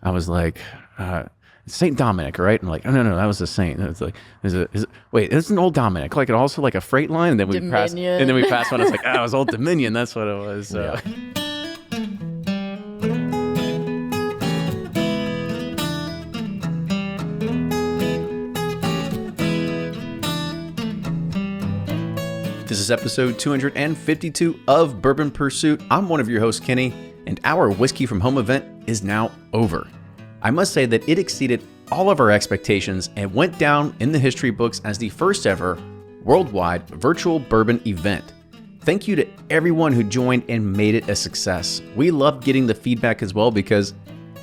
I was like, Saint Dominic, right? And I'm like, oh, no, that was a saint. And it's like, wait, it's an Old Dominic, like, and also like a freight line. And then we passed one. It's like, it was Old Dominion. That's what it was. So. Yeah. This is episode 252 of Bourbon Pursuit. I'm one of your hosts, Kenny, and our Whiskey from Home event is now over. I must say that it exceeded all of our expectations and went down in the history books as the first ever worldwide virtual bourbon event. Thank you to everyone who joined and made it a success. We loved getting the feedback as well because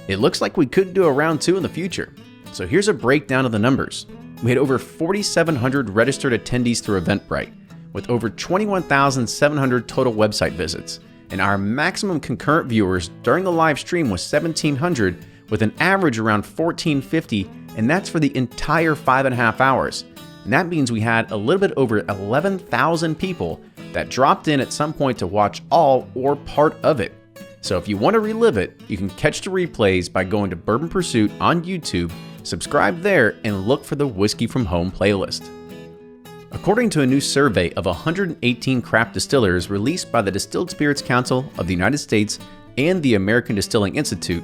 it looks like we could do a round 2 in the future. So here's a breakdown of the numbers. We had over 4,700 registered attendees through Eventbrite, with over 21,700 total website visits. And our maximum concurrent viewers during the live stream was 1,700, with an average around 1,450, and that's for the entire 5.5 hours. And that means we had a little bit over 11,000 people that dropped in at some point to watch all or part of it. So if you want to relive it, you can catch the replays by going to Bourbon Pursuit on YouTube, subscribe there, and look for the Whiskey from Home playlist. According to a new survey of 118 craft distillers released by the Distilled Spirits Council of the United States and the American Distilling Institute,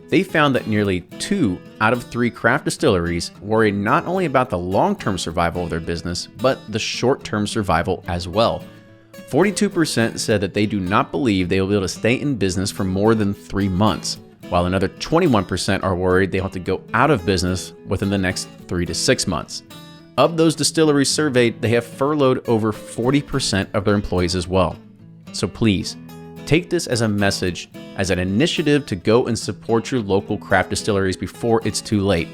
they found that nearly 2 out of 3 craft distilleries worry not only about the long-term survival of their business, but the short-term survival as well. 42% said that they do not believe they will be able to stay in business for more than 3 months, while another 21% are worried they'll have to go out of business within the next 3 to 6 months. Of those distilleries surveyed, they have furloughed over 40% of their employees as well. So please, take this as a message, as an initiative to go and support your local craft distilleries before it's too late.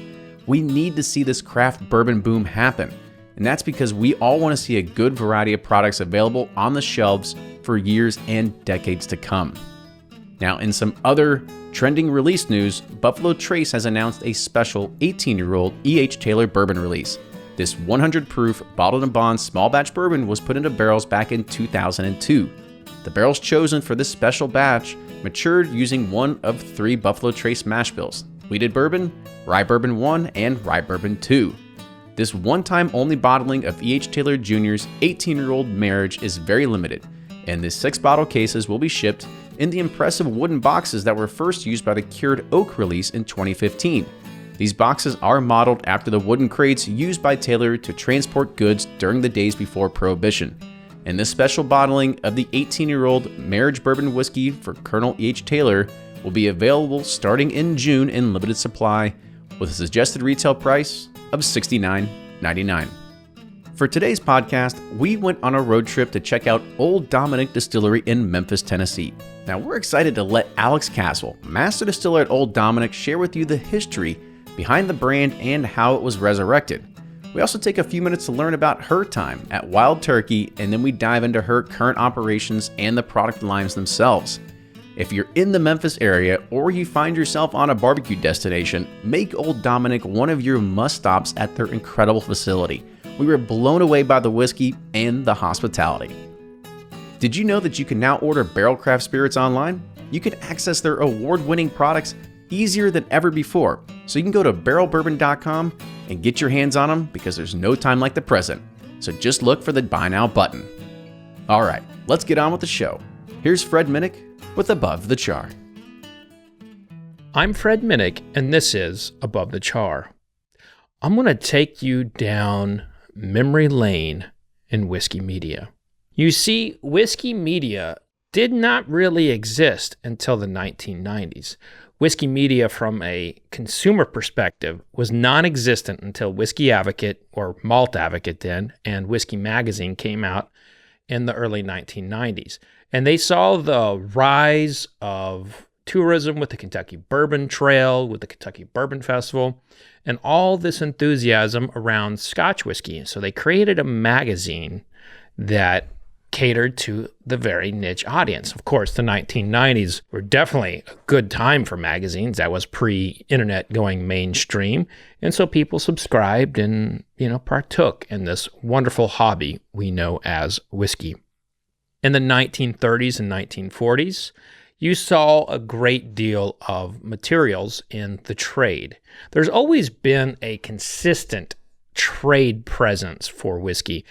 We need to see this craft bourbon boom happen, and that's because we all want to see a good variety of products available on the shelves for years and decades to come. Now, in some other trending release news, Buffalo Trace has announced a special 18-year-old E.H. Taylor bourbon release. This 100 proof bottled and bond small batch bourbon was put into barrels back in 2002. The barrels chosen for this special batch matured using one of 3 Buffalo Trace mash bills: Wheated Bourbon, Rye Bourbon 1, and Rye Bourbon 2. This one-time only bottling of E.H. Taylor Jr.'s 18-year-old marriage is very limited, and the 6 bottle cases will be shipped in the impressive wooden boxes that were first used by the Cured Oak release in 2015. These boxes are modeled after the wooden crates used by Taylor to transport goods during the days before Prohibition. And this special bottling of the 18-year-old marriage bourbon whiskey for Colonel E.H. Taylor will be available starting in June in limited supply, with a suggested retail price of $69.99. For today's podcast, we went on a road trip to check out Old Dominick Distillery in Memphis, Tennessee. Now, we're excited to let Alex Castle, master distiller at Old Dominick, share with you the history behind the brand and how it was resurrected. We also take a few minutes to learn about her time at Wild Turkey, and then we dive into her current operations and the product lines themselves. If you're in the Memphis area or you find yourself on a barbecue destination, make Old Dominick one of your must-stops at their incredible facility. We were blown away by the whiskey and the hospitality. Did you know that you can now order barrel craft spirits online? You can access their award-winning products easier than ever before. So you can go to barrelbourbon.com and get your hands on them, because there's no time like the present. So just look for the buy now button. All right, let's get on with the show. Here's Fred Minnick with Above the Char. I'm Fred Minnick, and this is Above the Char. I'm going to take you down memory lane in whiskey media. You see, whiskey media did not really exist until the 1990s. Whiskey media from a consumer perspective was non-existent until Whiskey Advocate, or Malt Advocate then, and Whiskey Magazine came out in the early 1990s. And they saw the rise of tourism with the Kentucky Bourbon Trail, with the Kentucky Bourbon Festival, and all this enthusiasm around Scotch whiskey. So they created a magazine that catered to the very niche audience. Of course, the 1990s were definitely a good time for magazines. That was pre-internet going mainstream. And so people subscribed and, partook in this wonderful hobby we know as whiskey. In the 1930s and 1940s, you saw a great deal of materials in the trade. There's always been a consistent trade presence for whiskey,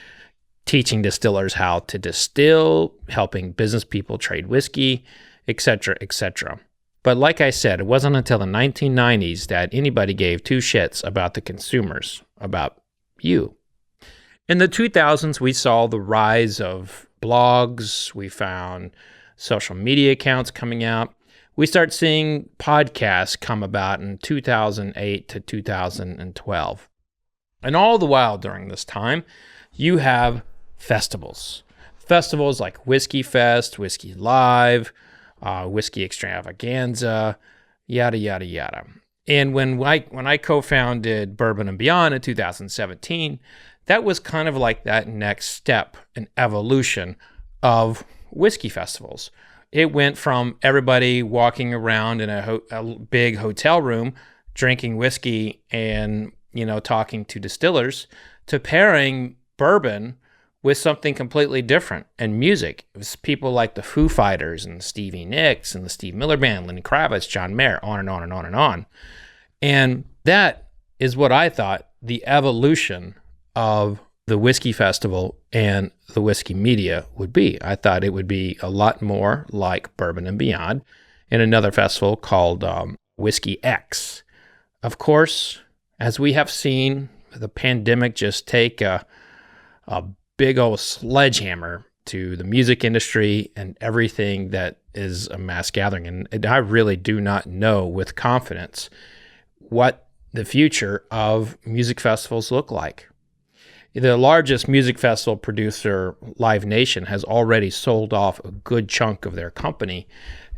teaching distillers how to distill, helping business people trade whiskey, etc., etc. But like I said, it wasn't until the 1990s that anybody gave two shits about the consumers, about you. In the 2000s, we saw the rise of blogs. We found social media accounts coming out. We start seeing podcasts come about in 2008 to 2012. And all the while during this time, you have festivals. Festivals like Whiskey Fest, Whiskey Live, Whiskey Extravaganza, yada, yada, yada. And when I co-founded Bourbon and Beyond in 2017, that was kind of like that next step in evolution of whiskey festivals. It went from everybody walking around in a big hotel room, drinking whiskey and, talking to distillers, to pairing bourbon with something completely different. And music, it was people like the Foo Fighters and Stevie Nicks and the Steve Miller Band, Lenny Kravitz, John Mayer, on and on and on and on. And that is what I thought the evolution of the whiskey festival and the whiskey media would be. I thought it would be a lot more like Bourbon and Beyond in another festival called Whiskey X. Of course, as we have seen, the pandemic just take a big old sledgehammer to the music industry and everything that is a mass gathering. And I really do not know with confidence what the future of music festivals look like. The largest music festival producer, Live Nation, has already sold off a good chunk of their company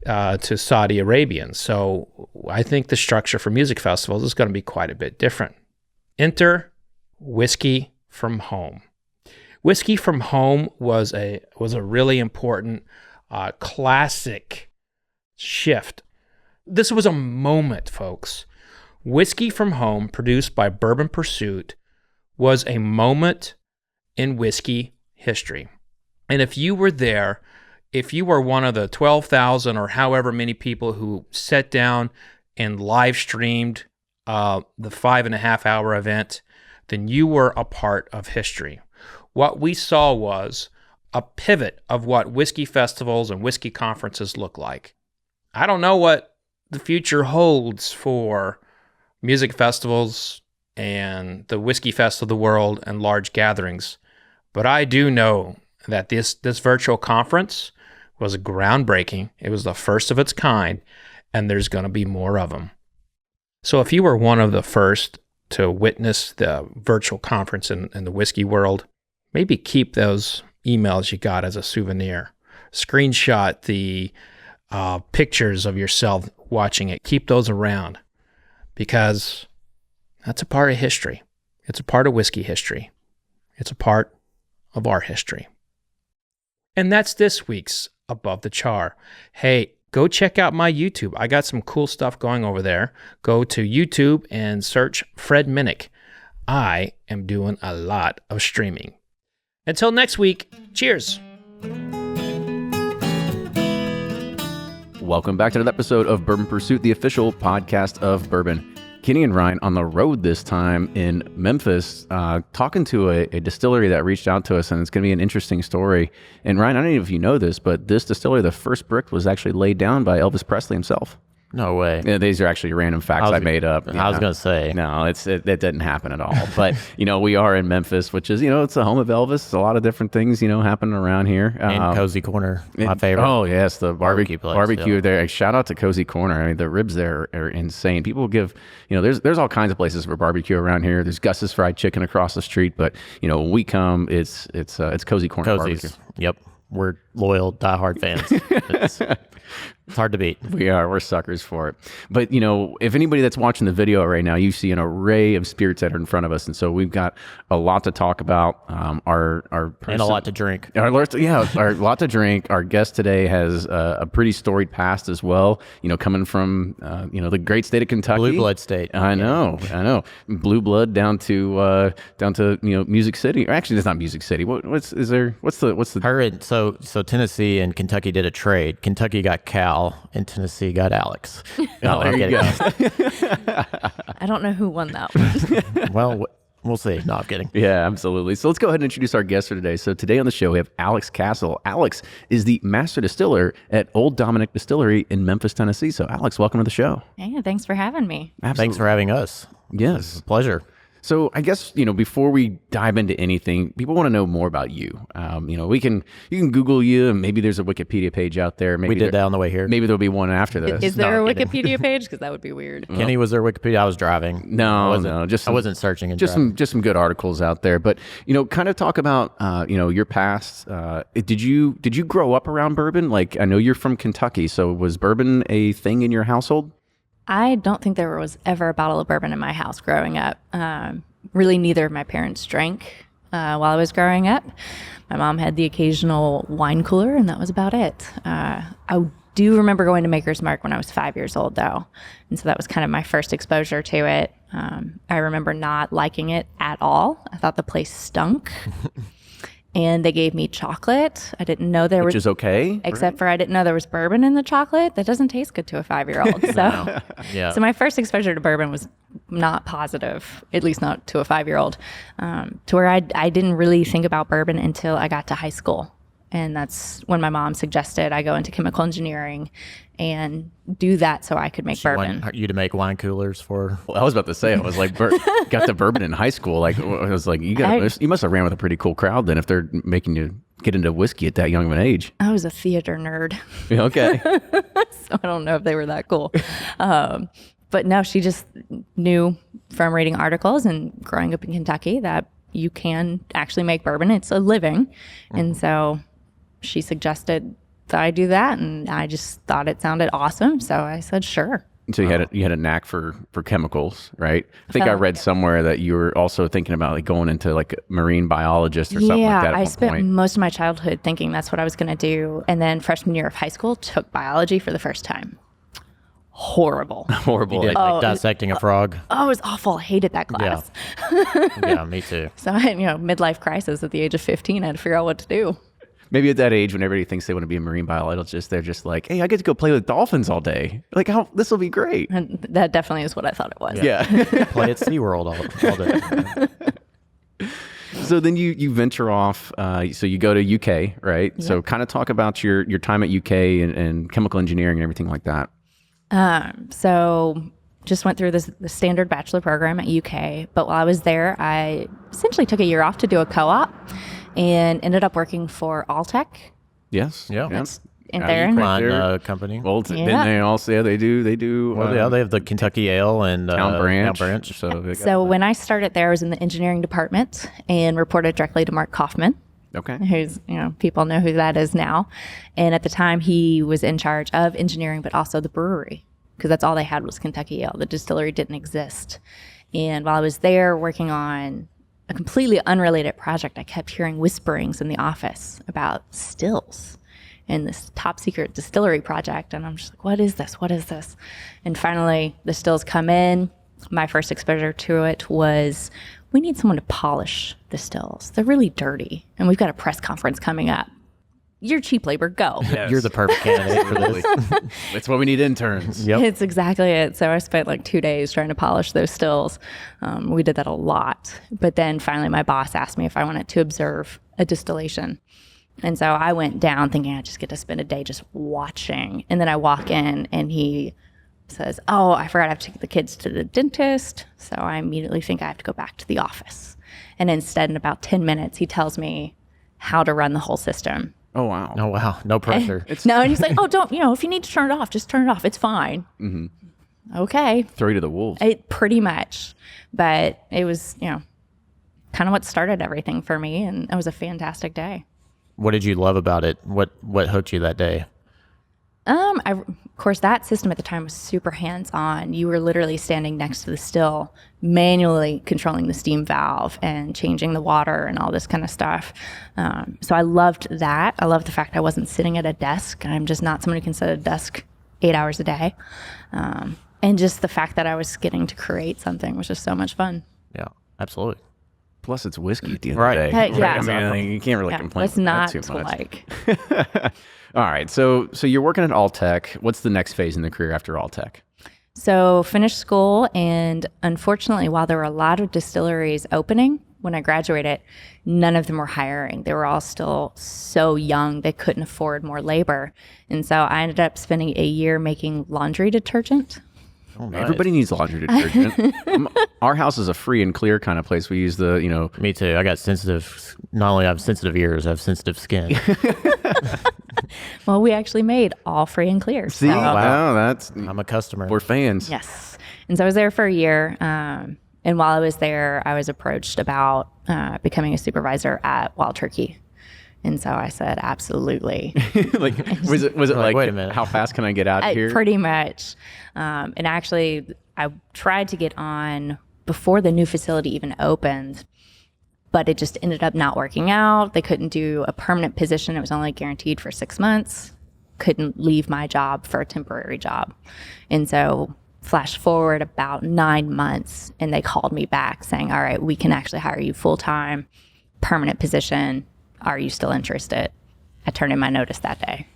to Saudi Arabians. So I think the structure for music festivals is going to be quite a bit different. Enter Whiskey from Home. Whiskey from Home was a really important classic shift. This was a moment, folks. Whiskey from Home, produced by Bourbon Pursuit, was a moment in whiskey history. And if you were there, if you were one of the 12,000 or however many people who sat down and live streamed the 5.5-hour event, then you were a part of history. What we saw was a pivot of what whiskey festivals and whiskey conferences look like. I don't know what the future holds for music festivals and the Whiskey Fest of the world and large gatherings, but I do know that this virtual conference was groundbreaking. It was the first of its kind, and there's going to be more of them. So if you were one of the first to witness the virtual conference in the whiskey world, maybe keep those emails you got as a souvenir. Screenshot the pictures of yourself watching it. Keep those around, because that's a part of history. It's a part of whiskey history. It's a part of our history. And that's this week's Above the Char. Hey, go check out my YouTube. I got some cool stuff going over there. Go to YouTube and search Fred Minnick. I am doing a lot of streaming. Until next week, cheers. Welcome back to another episode of Bourbon Pursuit, the official podcast of Bourbon. Kenny and Ryan on the road this time in Memphis, talking to a distillery that reached out to us, and it's going to be an interesting story. And Ryan, I don't know if you know this, but this distillery, the first brick was actually laid down by Elvis Presley himself. No way. Yeah, these are actually random facts I made up. I was going to say. No, it didn't happen at all. But, we are in Memphis, which is, it's the home of Elvis. There's a lot of different things, happening around here. And Cozy Corner, my favorite. Oh, yes, the barbecue place. Barbecue there. Shout out to Cozy Corner. I mean, the ribs there are insane. People give, there's all kinds of places for barbecue around here. There's Gus's Fried Chicken across the street. But, when we come, it's Cozy Corner Cozy's. Barbecue. Yep. We're loyal, diehard fans. It's hard to beat. We're suckers for it. But, if anybody that's watching the video right now, you see an array of spirits that are in front of us. And so we've got a lot to talk about. And a lot to drink. Our lot to drink. Our guest today has a pretty storied past as well, coming from, the great state of Kentucky. Blue blood state. I know. Blue blood down to Music City. Or actually, it's not Music City. What's the So Tennessee and Kentucky did a trade. Kentucky got Cal. Cal in Tennessee got Alex. No, there you go. I don't know who won that one. Well, we'll see. No, I'm kidding. Yeah, absolutely. So let's go ahead and introduce our guest for today. So today on the show, we have Alex Castle. Alex is the master distiller at Old Dominick Distillery in Memphis, Tennessee. So Alex, welcome to the show. Yeah, thanks for having me. Absolutely. Thanks for having us. Yes. It's a pleasure. So I guess, before we dive into anything, people want to know more about you. You can Google you, and maybe there's a Wikipedia page out there. Maybe We did that on the way here. Maybe there'll be one after this. Is there No, a I'm kidding. Wikipedia page? Because that would be weird. Kenny, was there Wikipedia? I was driving. No, I wasn't searching and just driving. some good articles out there. But kind of talk about your past. Did you grow up around bourbon? Like, I know you're from Kentucky, so was bourbon a thing in your household? I don't think there was ever a bottle of bourbon in my house growing up. Really, neither of my parents drank while I was growing up. My mom had the occasional wine cooler, and that was about it. I do remember going to Maker's Mark when I was 5 years old, though. And so that was kind of my first exposure to it. I remember not liking it at all. I thought the place stunk. And they gave me chocolate. I didn't know there was... Which is okay. Except for I didn't know there was bourbon in the chocolate. That doesn't taste good to a 5-year-old. So, Yeah. so my first exposure to bourbon was not positive, at least not to a 5-year-old, to where I didn't really think about bourbon until I got to high school. And that's when my mom suggested I go into chemical engineering and do that so I could make bourbon. Want you to make wine coolers for... Well, I was about to say, I was like, got the bourbon in high school. Like, I was like, you must have ran with a pretty cool crowd then if they're making you get into whiskey at that young of an age. I was a theater nerd, Yeah, okay. so I don't know if they were that cool. But no, she just knew from reading articles and growing up in Kentucky that you can actually make bourbon. It's a living. And so she suggested that I do that, and I just thought it sounded awesome. So I said, sure. So you had a knack for chemicals, right? I think I read somewhere that you were also thinking about like going into like a marine biologist or something like that at I one spent point. most of my childhood thinking that's what I was going to do. And then freshman year of high school, took biology for the first time. Horrible. Horrible. You did, like dissecting a frog. Oh, it was awful. I hated that class. Yeah, me too. So I had, midlife crisis at the age of 15. I had to figure out what to do. Maybe at that age when everybody thinks they want to be a marine biologist, they're just like, hey, I get to go play with dolphins all day. Like, this will be great. And that definitely is what I thought it was. Yeah. Play at SeaWorld all day. So then you venture off. So you go to UK, right? Yep. So kind of talk about your time at UK and chemical engineering and everything like that. So just went through the standard bachelor program at UK. But while I was there, I essentially took a year off to do a co-op and ended up working for Alltech. Yes. Yeah. In there. Wine company. Well, then they also they do. Well, yeah, they have the Kentucky Ale and Town Branch. So, they got So when I started there, I was in the engineering department and reported directly to Mark Kaufman, Okay. who's, people know who that is now. And at the time, he was in charge of engineering, but also the brewery, because that's all they had was Kentucky Ale. The distillery didn't exist. And while I was there working on a completely unrelated project, I kept hearing whisperings in the office about stills and this top secret distillery project. And I'm just like, what is this? What is this? And finally, the stills come in. My first exposure to it was, we need someone to polish the stills. They're really dirty. And we've got a press conference coming up. You're cheap labor, go. Yes. You're the perfect candidate for this. That's why we need interns. Yep. It's exactly it. So I spent like 2 days trying to polish those stills. We did that a lot. But then finally my boss asked me if I wanted to observe a distillation. And so I went down thinking I just get to spend a day just watching. And then I walk in and he says, oh, I forgot I have to take the kids to the dentist. So I immediately think I have to go back to the office. And instead, in about 10 minutes, he tells me how to run the whole system. Oh, wow. Oh, wow. No pressure. No, and he's like, oh, don't, if you need to turn it off, just turn it off. It's fine. Mm-hmm. Okay. Throw you to the wolves. Pretty much. But it was, kind of what started everything for me. And it was a fantastic day. What did you love about it? What hooked you that day? Of course, that system at the time was super hands-on. You were literally standing next to the still, manually controlling the steam valve and changing the water and all this kind of stuff. So I loved that. I loved the fact I wasn't sitting at a desk. I'm just not someone who can sit at a desk 8 hours a day. And just the fact that I was getting to create something was just so much fun. Yeah, absolutely. Plus, it's whiskey at the end Right. of the day. Yeah. I mean, you can't really complain What's about not that to too much. like? All right. So you're working at Alltech. What's the next phase in the career after Alltech? So finished school, and unfortunately, while there were a lot of distilleries opening when I graduated, none of them were hiring. They were all still so young they couldn't afford more labor. And so I ended up spending a year making laundry detergent. Oh, nice. Everybody needs laundry detergent. Our house is a free and clear kind of place. We use the, Me too. I got sensitive. Not only I have sensitive ears, I have sensitive skin. Well, we actually made all free and clear. see, So, wow, that's I'm a customer. we're fans. yes. And so I was there for a year. And while I was there, I was approached about becoming a supervisor at Wild Turkey. And so I said, absolutely. Like, was it like, wait a minute. how fast can I get out of here? Pretty much. And actually, I tried to get on before the new facility even opened, but it just ended up not working out. They couldn't do a permanent position. It was only guaranteed for 6 months. Couldn't leave my job for a temporary job. And so flash forward about 9 months, and they called me back saying, all right, we can actually hire you full-time, permanent position. Are you still interested? I turned in my notice that day.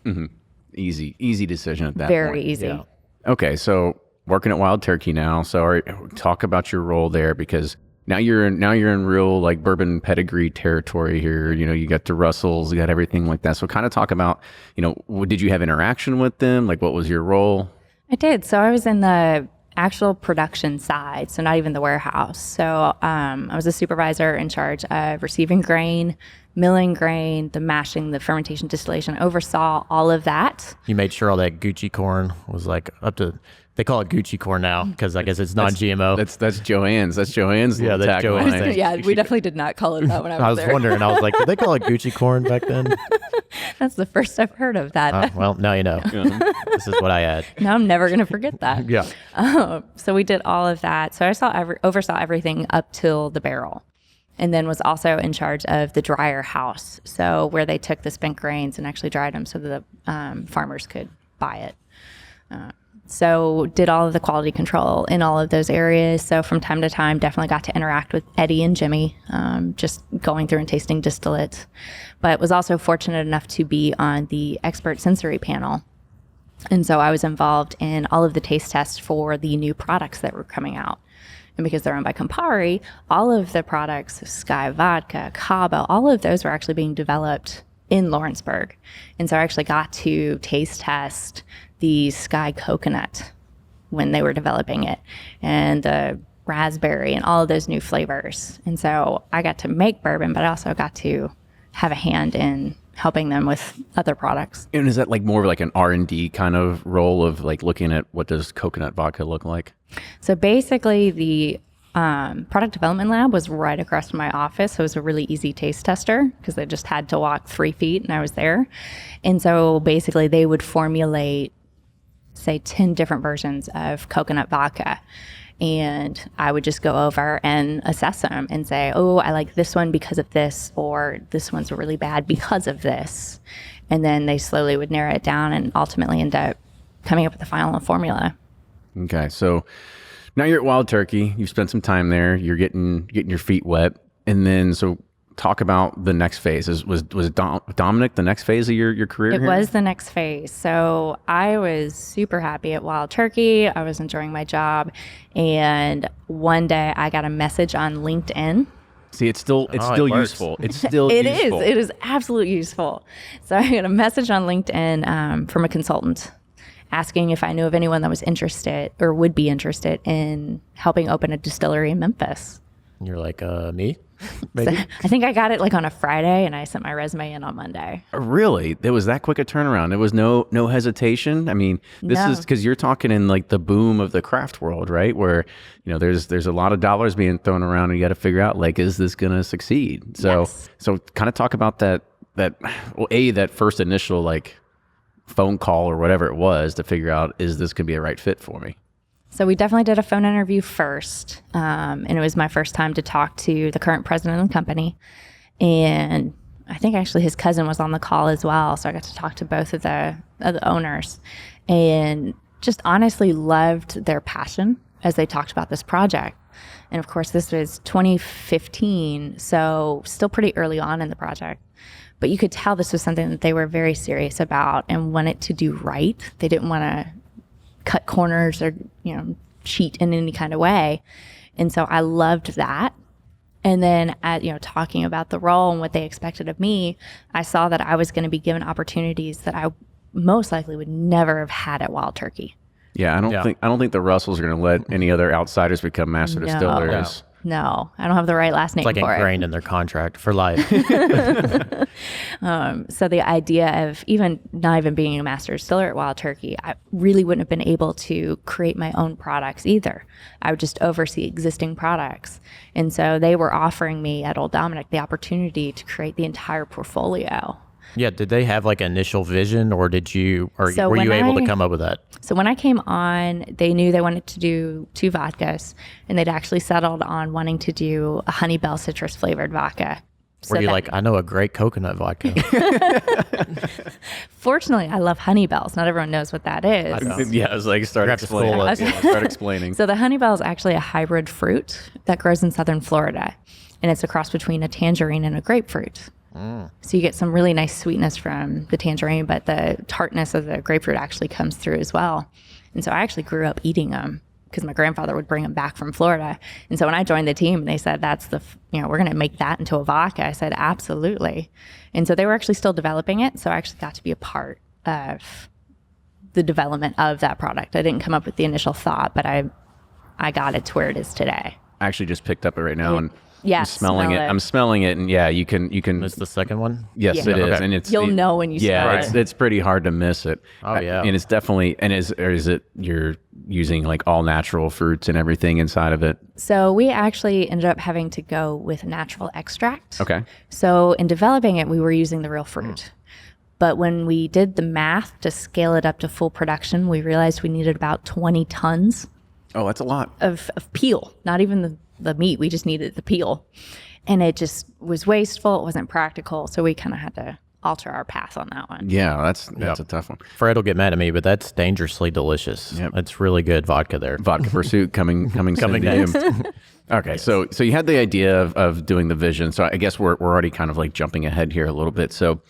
Easy decision at that Very point. easy. Yeah. Okay, so working at Wild Turkey now. So talk about your role there, because now you're in real like bourbon pedigree territory here. You got the Russells, you got everything like that. So kind of talk about, did you have interaction with them? Like, what was your role? I did. So I was in the actual production side, so not even the warehouse. So I was a supervisor in charge of receiving grain, milling grain, the mashing, the fermentation, distillation, oversaw all of that. You made sure all that Gucci corn was like up to. They call it Gucci corn now because I guess it's non-GMO. That's Joanne's. That's Joanne's. Yeah, little that's tagline. Joanne's thing. Yeah, we definitely did not call it that when I was, I was there. wondering. I was like, did they call it Gucci corn back then? That's the first I've heard of that. Well, now you know. This is what I had. Now I'm never going to forget that. Yeah. So we did all of that. So I oversaw everything up till the barrel, and then was also in charge of the dryer house. So where they took the spent grains and actually dried them so that the farmers could buy it. So did all of the quality control in all of those areas. So from time to time, definitely got to interact with Eddie and Jimmy, just going through and tasting distillate. But was also fortunate enough to be on the expert sensory panel. And so I was involved in all of the taste tests for the new products that were coming out. And because they're owned by Campari, all of the products, Sky Vodka, Cabo, all of those were actually being developed in Lawrenceburg. And so I actually got to taste test the Sky Coconut when they were developing it, and the raspberry and all of those new flavors. And so I got to make bourbon, but I also got to have a hand in helping them with other products. And is that like more of like an R&D kind of role of like looking at what does coconut vodka look like? So basically the product development lab was right across from my office. So it was a really easy taste tester because they just had to walk 3 feet and I was there. And so basically they would formulate, say, 10 different versions of coconut vodka. And I would just go over and assess them and say, oh, I like this one because of this, or this one's really bad because of this. And then they slowly would narrow it down and ultimately end up coming up with the final formula. Okay, so now you're at Wild Turkey. You've spent some time there. You're getting your feet wet, and then so talk about the next phase. Was Dominick the next phase of your career? It here? was the next phase. So I was super happy at Wild Turkey. I was enjoying my job, and one day I got a message on LinkedIn. See, it's still it works. useful. It's still It useful. is. It is absolutely useful. So I got a message on LinkedIn from a consultant asking if I knew of anyone that was interested or would be interested in helping open a distillery in Memphis. And you're like, me? Maybe? I think I got it like on a Friday, and I sent my resume in on Monday. Really? There was that quick a turnaround. There was no hesitation. I mean, this No. is because you're talking in like the boom of the craft world, right? Where, there's a lot of dollars being thrown around and you got to figure out like, is this going to succeed? So, Yes. so kind of talk about that first initial like phone call or whatever it was to figure out, is this going to be a right fit for me? So we definitely did a phone interview first, and it was my first time to talk to the current president of the company. And I think actually his cousin was on the call as well, so I got to talk to both of the owners, and just honestly loved their passion as they talked about this project. And of course, this was 2015, so still pretty early on in the project. But you could tell this was something that they were very serious about and wanted to do right. They didn't want to cut corners or, cheat in any kind of way. And so I loved that. And then, talking about the role and what they expected of me, I saw that I was going to be given opportunities that I most likely would never have had at Wild Turkey. Yeah, I don't think the Russells are going to let any other outsiders become master distillers. No, I don't have the right last name for it. It's like ingrained in their contract for life. So the idea of not even being a master distiller at Wild Turkey, I really wouldn't have been able to create my own products either. I would just oversee existing products. And so they were offering me at Old Dominick the opportunity to create the entire portfolio. Yeah, did they have like an initial vision, or were you able to come up with that? So when I came on, they knew they wanted to do 2 vodkas, and they'd actually settled on wanting to do a honey bell citrus flavored vodka. Were you like, I know a great coconut vodka? Fortunately, I love honey bells. Not everyone knows what that is. Yeah, I was like, start explaining. So the honey bell is actually a hybrid fruit that grows in southern Florida, and it's a cross between a tangerine and a grapefruit. So you get some really nice sweetness from the tangerine, but the tartness of the grapefruit actually comes through as well. And so I actually grew up eating them because my grandfather would bring them back from Florida. And so when I joined the team, they said, we're going to make that into a vodka. I said, absolutely. And so they were actually still developing it. So I actually got to be a part of the development of that product. I didn't come up with the initial thought, but I got it to where it is today. I actually just picked up it right now and yeah, I'm smelling it. I'm smelling it, and yeah, you can. It's the second one. Yes, it is, and you'll know when you smell it. Yeah, it's pretty hard to miss it. Oh yeah, and it's definitely. And is it you're using like all natural fruits and everything inside of it? So we actually ended up having to go with natural extract. Okay. So in developing it, we were using the real fruit. But when we did the math to scale it up to full production, we realized we needed about 20 tons. Oh, that's a lot of peel. Not even the meat. We just needed the peel. And it just was wasteful. It wasn't practical. So we kind of had to alter our path on that one. Yeah, that's a tough one. Fred will get mad at me, but that's dangerously delicious. Yep. It's really good vodka there. Vodka Pursuit coming soon to you. Okay, so you had the idea of doing the vision. So I guess we're already kind of like jumping ahead here a little bit. So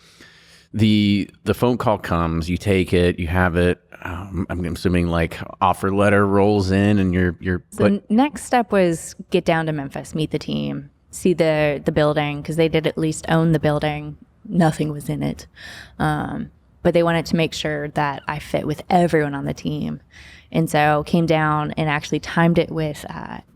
the phone call comes, you take it, you have it. I'm assuming like offer letter rolls in, and So next step was get down to Memphis, meet the team, see the building, because they did at least own the building. Nothing was in it, but they wanted to make sure that I fit with everyone on the team, and so came down and actually timed it with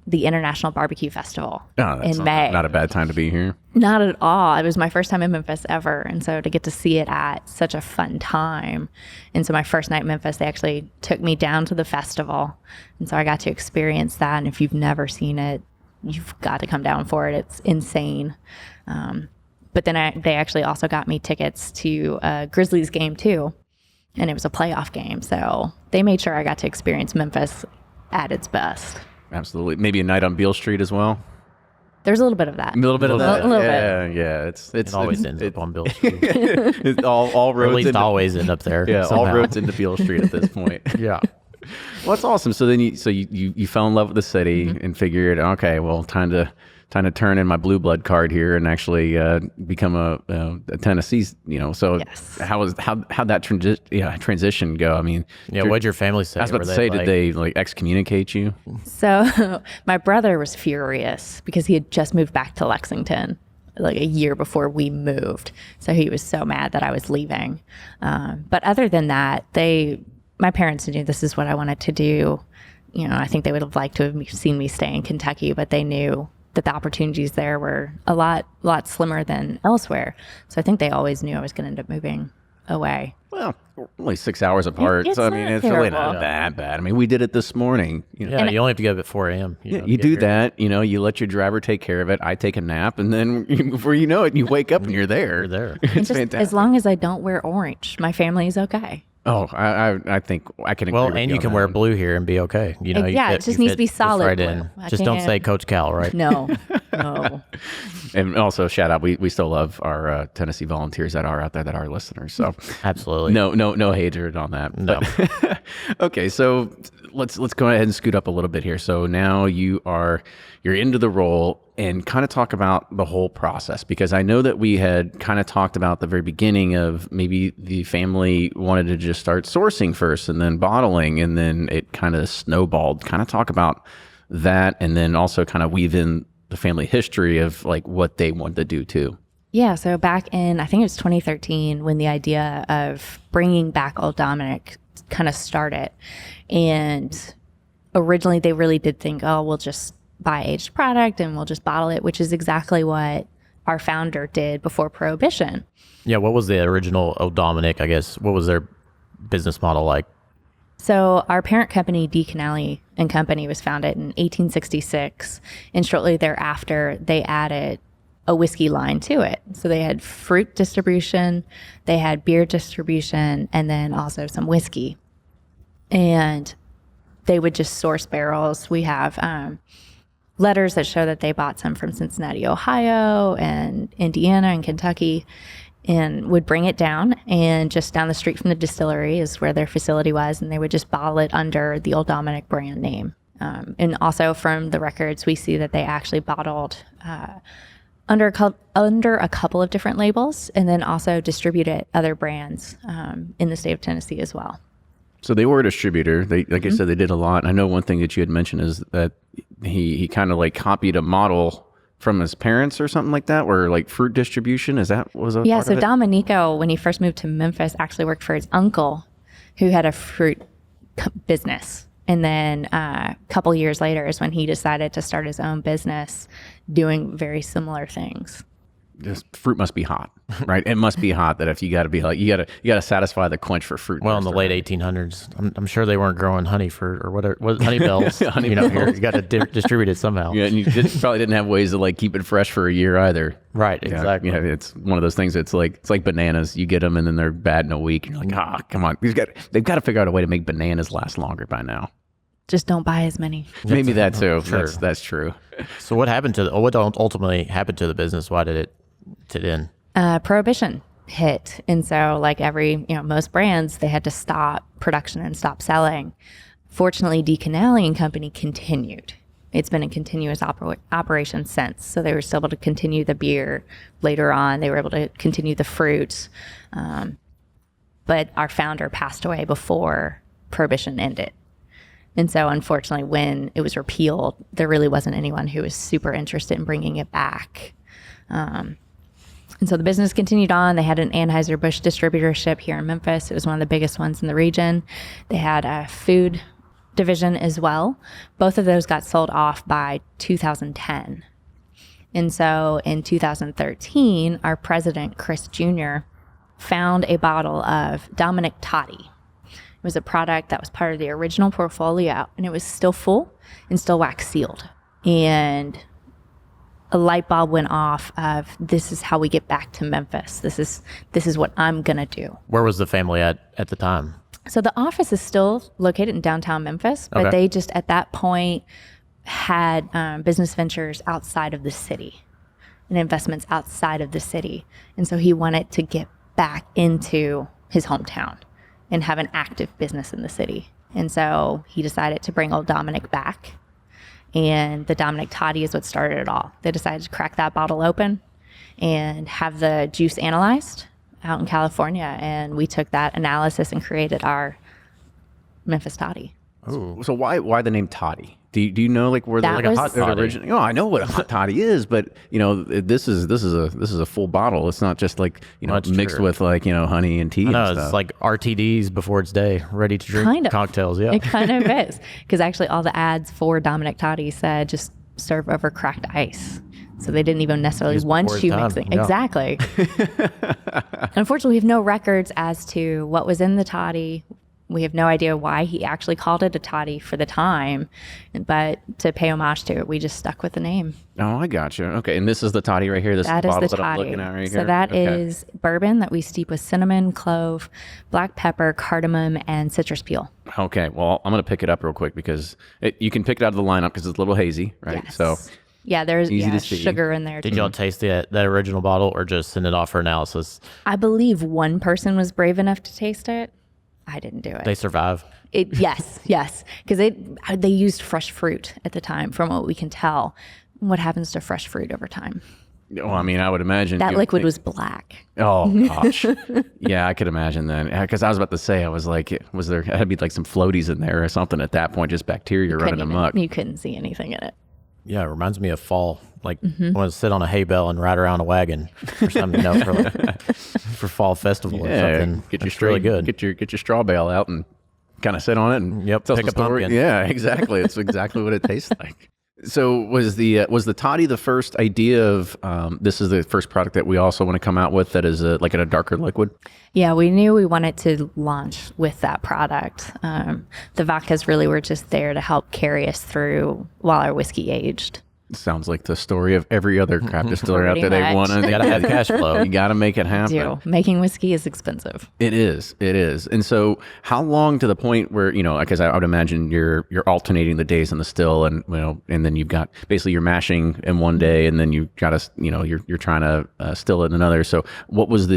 the International Barbecue Festival in May. Not a bad time to be here. Not at all. It was my first time in Memphis ever. And so to get to see it at such a fun time. And so my first night in Memphis, they actually took me down to the festival. And so I got to experience that. And if you've never seen it, you've got to come down for it. It's insane. But then they actually also got me tickets to a Grizzlies game too. And it was a playoff game. So they made sure I got to experience Memphis at its best. Absolutely. Maybe a night on Beale Street as well. There's a little bit of that. A little bit of that. A little bit. Yeah. It always ends up on Beale Street. all roads, or at least always end up there. Yeah, somehow. all roads into Beale Street at this point. Yeah. Well, that's awesome. So then you fell in love with the city and figured, okay, well, time to turn in my blue blood card here and actually become a Tennessee. So yes. how'd that transition go? I mean, what'd your family say? I was about to say, did they like excommunicate you? So my brother was furious because he had just moved back to Lexington like a year before we moved. So he was so mad that I was leaving. But other than that, my parents knew this is what I wanted to do. I think they would have liked to have seen me stay in Kentucky, but they knew that the opportunities there were a lot slimmer than elsewhere. So I think they always knew I was going to end up moving away. Well, only 6 hours apart. It's so I mean, it's really not terrible. that bad. I mean, we did it this morning. Yeah, you only have to get up at 4 a.m. You do that. You let your driver take care of it. I take a nap, and then before you know it, you wake up and you're there. You're there. It's Just fantastic. as long as I don't wear orange, my family is okay. Oh, I think I can agree with and you you on can that wear one. blue here and be okay. Yeah, it just needs to be solid Right blue. in. I Just don't can't- say Coach Cal, right? No, No. And also shout out, we still love our Tennessee volunteers that are out there that are listeners. So Absolutely. no hatred on that. No. But- okay, so let's go ahead and scoot up a little bit here. So now you're into the role, and kind of talk about the whole process, because I know that we had kind of talked about the very beginning of maybe the family wanted to just start sourcing first and then bottling, and then it kind of snowballed. Kind of talk about that, and then also kind of weave in the family history of like what they wanted to do too. Yeah, so back in, I think it was 2013, when the idea of bringing back Old Dominick kind of started. And originally they really did think, oh, we'll just buy aged product and we'll just bottle it, which is exactly what our founder did before Prohibition. Yeah, what was the original Old Dominic, I guess? What was their business model like? So our parent company, D. Canale and Company, was founded in 1866. And shortly thereafter, they added a whiskey line to it. So they had fruit distribution, they had beer distribution, and then also some whiskey. And they would just source barrels. We have letters that show that they bought some from Cincinnati, Ohio, and Indiana and Kentucky, and would bring it down. And just down the street from the distillery is where their facility was, and they would just bottle it under the Old Dominick brand name. And also from the records, we see that they actually bottled under a couple of different labels, and then also distributed other brands in the state of Tennessee as well. So they were a distributor. They, like I said, they did a lot. I know one thing that you had mentioned is that he kind of like copied a model from his parents or something like that, where like fruit distribution, was that Yeah, part so of it? Dominico, when he first moved to Memphis, actually worked for his uncle who had a fruit business. And then a couple years later is when he decided to start his own business doing very similar things. Just fruit must be hot, right? It must be hot that if you got to be like, you got to satisfy the quench for fruit. Well, in the late 1800s, I'm sure they weren't growing honey or whatever, honey bells. Honey Here, bells. you got to distribute it somehow. Yeah, and you probably didn't have ways to like keep it fresh for a year either. Right, Yeah, exactly. Yeah, it's one of those things. It's like bananas. You get them and then they're bad in a week. And you're like, come on. They've got to figure out a way to make bananas last longer by now. Just don't buy as many. Maybe that too. Sure. That's true. So what ultimately happened to the business? Why did it end? Prohibition hit. And so like most brands, they had to stop production and stop selling. Fortunately, D. Canale and Company continued. It's been a continuous operation since. So they were still able to continue the beer. Later on, they were able to continue the fruit. But our founder passed away before Prohibition ended. And so unfortunately, when it was repealed, there really wasn't anyone who was super interested in bringing it back. And so the business continued on. They had an Anheuser-Busch distributorship here in Memphis. It was one of the biggest ones in the region. They had a food division as well. Both of those got sold off by 2010. And so in 2013, our president, Chris Jr., found a bottle of Dominick Toddy. It was a product that was part of the original portfolio, and it was still full and still wax sealed. And a light bulb went off of, this is how we get back to Memphis. This is what I'm going to do. Where was the family at the time? So the office is still located in downtown Memphis, but Okay. they just at that point had business ventures outside of the city and investments outside of the city. And so he wanted to get back into his hometown and have an active business in the city. And so he decided to bring Old Dominick back. And the Dominick Toddy is what started it all. They decided to crack that bottle open and have the juice analyzed out in California. And we took that analysis and created our Memphis Toddy. So why the name toddy? Do you know like where the That like a was- hot Toddy. origin? No, I know what a hot toddy is, but this is a full bottle. It's not just like That's mixed true. with like honey and tea. No, and it's stuff. like RTDs before its day, ready to drink Kind of. cocktails. Yeah. It kind of is. Because actually all the ads for Dominick Toddy said just serve over cracked ice. So they didn't even necessarily Used want before you its time, mixing. yeah. Exactly. Unfortunately, we have no records as to what was in the toddy. We have no idea why he actually called it a toddy for the time. But to pay homage to it, we just stuck with the name. Oh, I gotcha. Okay, and this is the toddy right here. This That is is the the bottle that I'm toddy. looking at right So here. that Okay. is bourbon that we steep with cinnamon, clove, black pepper, cardamom, and citrus peel. Okay, well, I'm going to pick it up real quick because you can pick it out of the lineup because it's a little hazy, right? Yes. So Yeah, there's Easy to see. sugar in there. Did y'all taste that original bottle or just send it off for analysis? I believe one person was brave enough to taste it. I didn't do it. They survive. Yes, because they used fresh fruit at the time, from what we can tell. What happens to fresh fruit over time? Well, I mean, I would imagine That liquid was black. Oh gosh, yeah, I could imagine that. Because I was about to say, I was like, was there had to be like some floaties in there or something at that point, just bacteria running amok. You couldn't see anything in it. Yeah, it reminds me of fall. Like I want to sit on a hay bale and ride around a wagon or something, for fall festival or something. Get your really good. Get your straw bale out and kind of sit on it and tell pick some a story. pumpkin. Yeah, exactly. It's exactly what it tastes like. So was the toddy the first idea of this is the first product that we also want to come out with that is like in a darker liquid? Yeah, we knew we wanted to launch with that product. The vodkas really were just there to help carry us through while our whiskey aged. Sounds like the story of every other craft distiller out there. They want to. You gotta have cash flow. You got to make it happen. Making whiskey is expensive. It is. And so how long to the point where, because I would imagine you're alternating the days in the still and, and then you've got basically you're mashing in one day and then you got to, you're trying to still it in another. So what was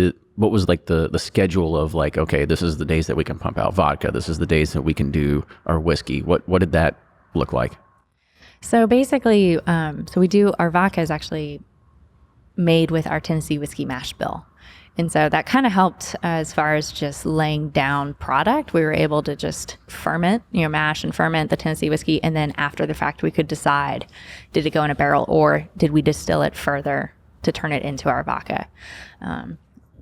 like the schedule of like, okay, this is the days that we can pump out vodka. This is the days that we can do our whiskey. What did that look like? So basically, we do, our vodka is actually made with our Tennessee whiskey mash bill. And so that kind of helped as far as just laying down product. We were able to just ferment, mash and ferment the Tennessee whiskey. And then after the fact, we could decide, did it go in a barrel or did we distill it further to turn it into our vodka?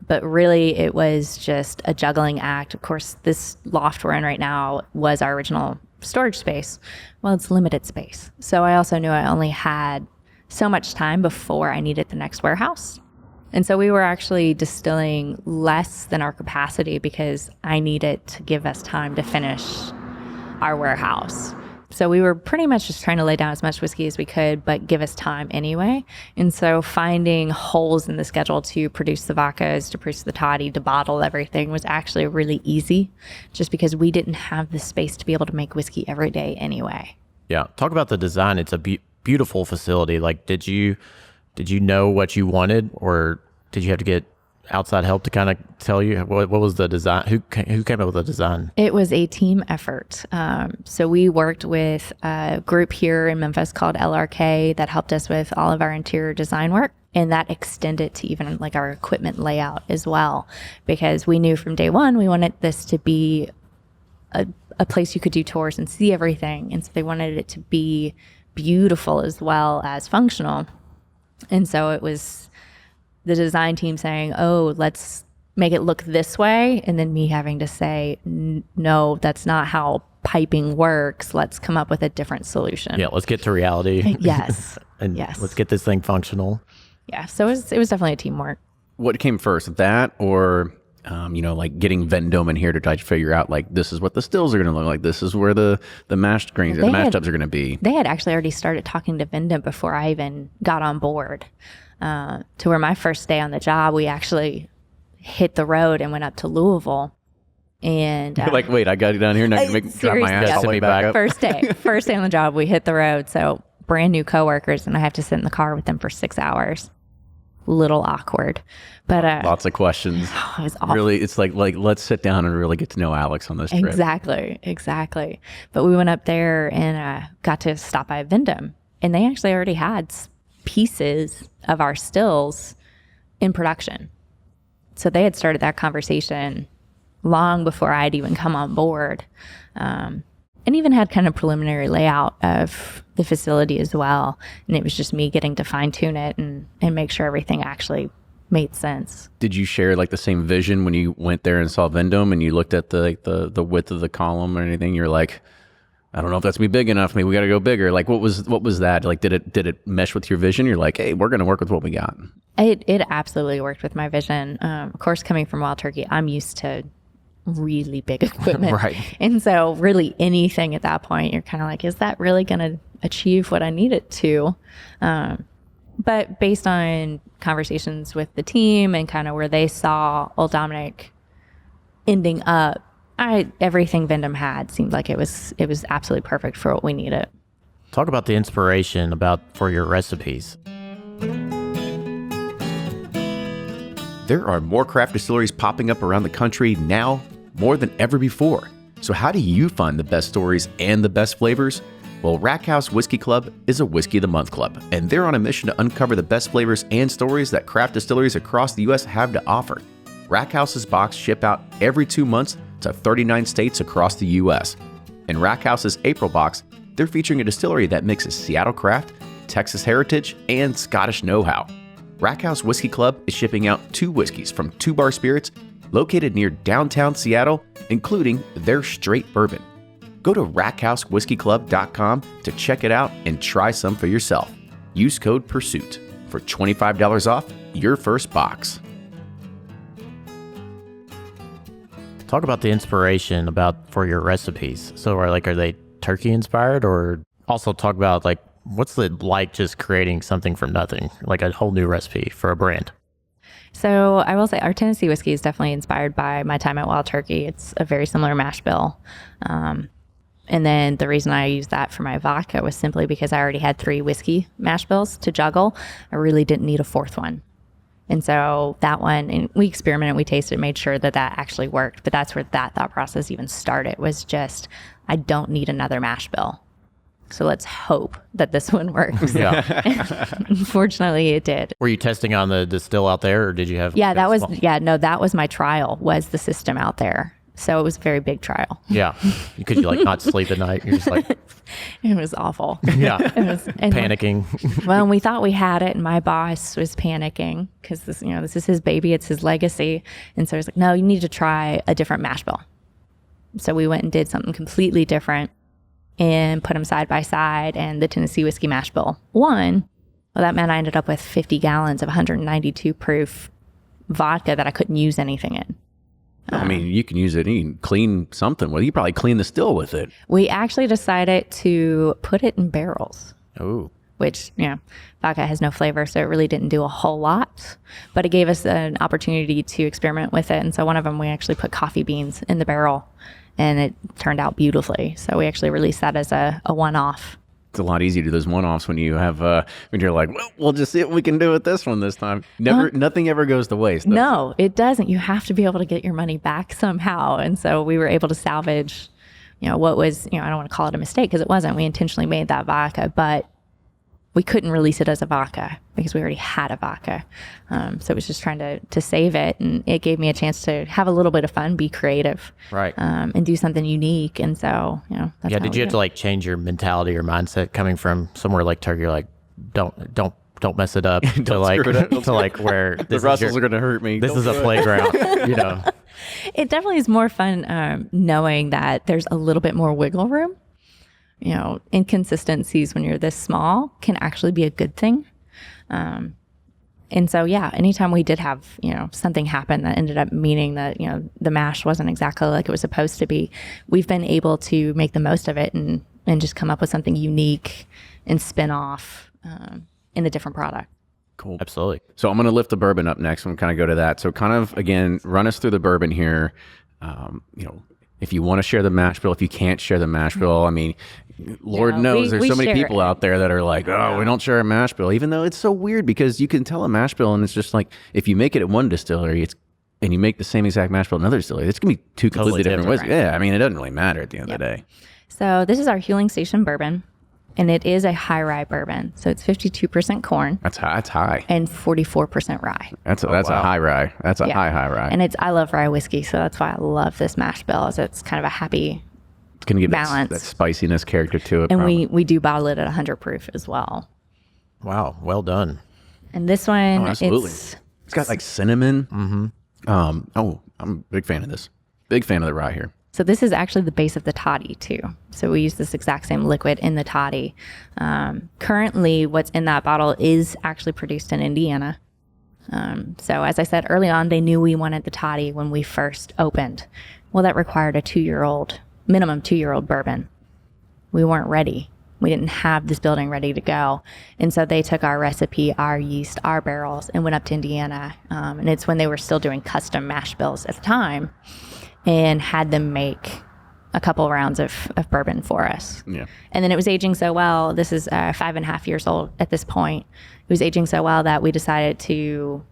But really, it was just a juggling act. Of course, this loft we're in right now was our original storage space. Well, it's limited space. So I also knew I only had so much time before I needed the next warehouse. And so we were actually distilling less than our capacity because I needed to give us time to finish our warehouse. So we were pretty much just trying to lay down as much whiskey as we could, but give us time anyway. And so finding holes in the schedule to produce the vodkas, to produce the toddy, to bottle everything was actually really easy just because we didn't have the space to be able to make whiskey every day anyway. Yeah. Talk about the design. It's a beautiful facility. Like, did you know what you wanted or did you have to get outside help to kind of tell you what was the design? Who came up with the design? It was a team effort. So we worked with a group here in Memphis called LRK that helped us with all of our interior design work. And that extended to even like our equipment layout as well, because we knew from day one, we wanted this to be a place you could do tours and see everything. And so they wanted it to be beautiful as well as functional. And so it was the design team saying, oh, let's make it look this way. And then me having to say, no, that's not how piping works. Let's come up with a different solution. Yeah, let's get to reality. Yes. And yes. Let's get this thing functional. Yeah. So it was definitely a teamwork. What came first, that or, like getting Vendome in here to try to figure out like, this is what the stills are going to look like. This is where the mashed grains or the mashed tubs are going to be. They had actually already started talking to Vendome before I even got on board. To where my first day on the job, we actually hit the road and went up to Louisville. And you're like, wait, I got you down here and I can drop my ass all the way back up. First day on the job, we hit the road. So brand new coworkers, and I have to sit in the car with them for 6 hours. Little awkward, but lots of questions. It was awful. Really, it's like let's sit down and really get to know Alex on this trip. Exactly. But we went up there and got to stop by Vendome, and they actually already had pieces of our stills in production. So they had started that conversation long before I'd even come on board, and even had kind of preliminary layout of the facility as well. And it was just me getting to fine tune it and make sure everything actually made sense. Did you share like the same vision when you went there and saw Vendome and you looked at the width of the column or anything? You're like, I don't know if that's gonna be big enough. Maybe we got to go bigger. Like, what was that? Like, did it mesh with your vision? You're like, hey, we're gonna work with what we got. It absolutely worked with my vision. Of course, coming from Wild Turkey, I'm used to really big equipment. Right. And so really anything at that point, you're kind of like, is that really going to achieve what I need it to? But based on conversations with the team and kind of where they saw Old Dominick ending up, everything Vendome had seemed like it was absolutely perfect for what we needed. Talk about the inspiration for your recipes. There are more craft distilleries popping up around the country now more than ever before. So how do you find the best stories and the best flavors? Well, Rack House Whiskey Club is a Whiskey of the Month club, and they're on a mission to uncover the best flavors and stories that craft distilleries across the U.S. have to offer. Rack House's box ship out every 2 months to 39 states across the U.S. In Rack House's April box, they're featuring a distillery that mixes Seattle craft, Texas heritage, and Scottish know-how. Rack House Whiskey Club is shipping out 2 whiskeys from 2 Bar Spirits located near downtown Seattle, including their straight bourbon. Go to rackhousewhiskeyclub.com to check it out and try some for yourself. Use code PURSUIT for $25 off your first box. Talk about the inspiration for your recipes. So are they turkey inspired, or also talk about what's it like just creating something from nothing, like a whole new recipe for a brand? So I will say our Tennessee whiskey is definitely inspired by my time at Wild Turkey. It's a very similar mash bill. And then the reason I used that for my vodka was simply because I already had 3 whiskey mash bills to juggle. I really didn't need a 4th one. And so that one, and we experimented, we tasted, made sure that actually worked. But that's where that thought process even started, was just, I don't need another mash bill. So let's hope that this one works. Yeah. Unfortunately, it did. Were you testing on the distill out there, or did you have? Yeah, that was my trial, was the system out there. So it was a very big trial. Yeah. Could you not sleep at night? You're just it was awful. Yeah. And panicking. Well, we thought we had it, and my boss was panicking because this is his baby, it's his legacy. And so he was like, no, you need to try a different mash bill. So we went and did something completely different and put them side by side, and the Tennessee whiskey mash bill won. Well, that meant I ended up with 50 gallons of 192 proof vodka that I couldn't use anything in. I mean, you can use it, you can clean something with it. You probably clean the still with it. We actually decided to put it in barrels. Oh. Which, vodka has no flavor, so it really didn't do a whole lot. But it gave us an opportunity to experiment with it. And so one of them, we actually put coffee beans in the barrel, and it turned out beautifully. So we actually released that as a one-off. It's a lot easier to do those one-offs when you have when you're like, well, we'll just see what we can do with this one this time. Nothing ever goes to waste. No, it doesn't. You have to be able to get your money back somehow. And so we were able to salvage, what was, I don't want to call it a mistake, because it wasn't. We intentionally made that vodka, but we couldn't release it as a vodka because we already had a vodka. So it was just trying to save it. And it gave me a chance to have a little bit of fun, be creative, right, and do something unique. And so, that's did you have to change your mentality or mindset coming from somewhere like Turkey? You're like, don't mess it up. to where the Russells are going to hurt me. This is a playground, It definitely is more fun knowing that there's a little bit more wiggle room. Inconsistencies when you're this small can actually be a good thing. And so, anytime we did have, something happen that ended up meaning that, the mash wasn't exactly like it was supposed to be, we've been able to make the most of it and just come up with something unique and spin off in a different product. Cool. Absolutely. So I'm going to lift the bourbon up next and kind of go to that. So kind of, again, run us through the bourbon here. If you want to share the mash bill, if you can't share the mash bill, I mean, Lord knows there's so many people out there that are like, we don't share a mash bill, even though it's so weird because you can tell a mash bill and it's just like, if you make it at one distillery, and you make the same exact mash bill at another distillery, it's going to be two completely different whiskeys. Yeah, I mean, it doesn't really matter at the end of the day. So this is our Huling Station bourbon, and it is a high rye bourbon. So it's 52% corn. That's high. And 44% rye. That's a high rye. That's a high rye. And I love rye whiskey, so that's why I love this mash bill. Is it's kind of a happy It's going to give balance. that spiciness character to it. And we do bottle it at 100 proof as well. Wow, well done. And this one, absolutely. It's got cinnamon. Mm-hmm. I'm a big fan of this. Big fan of the rye here. So this is actually the base of the toddy too. So we use this exact same liquid in the toddy. Currently, what's in that bottle is actually produced in Indiana. So as I said early on, they knew we wanted the toddy when we first opened. Well, that required a minimum 2-year-old bourbon. We weren't ready. We didn't have this building ready to go. And so they took our recipe, our yeast, our barrels, and went up to Indiana. And it's when they were still doing custom mash bills at the time, and had them make a couple rounds of bourbon for us. Yeah. And then it was aging so well. This is 5.5 years old at this point. It was aging so well that we decided to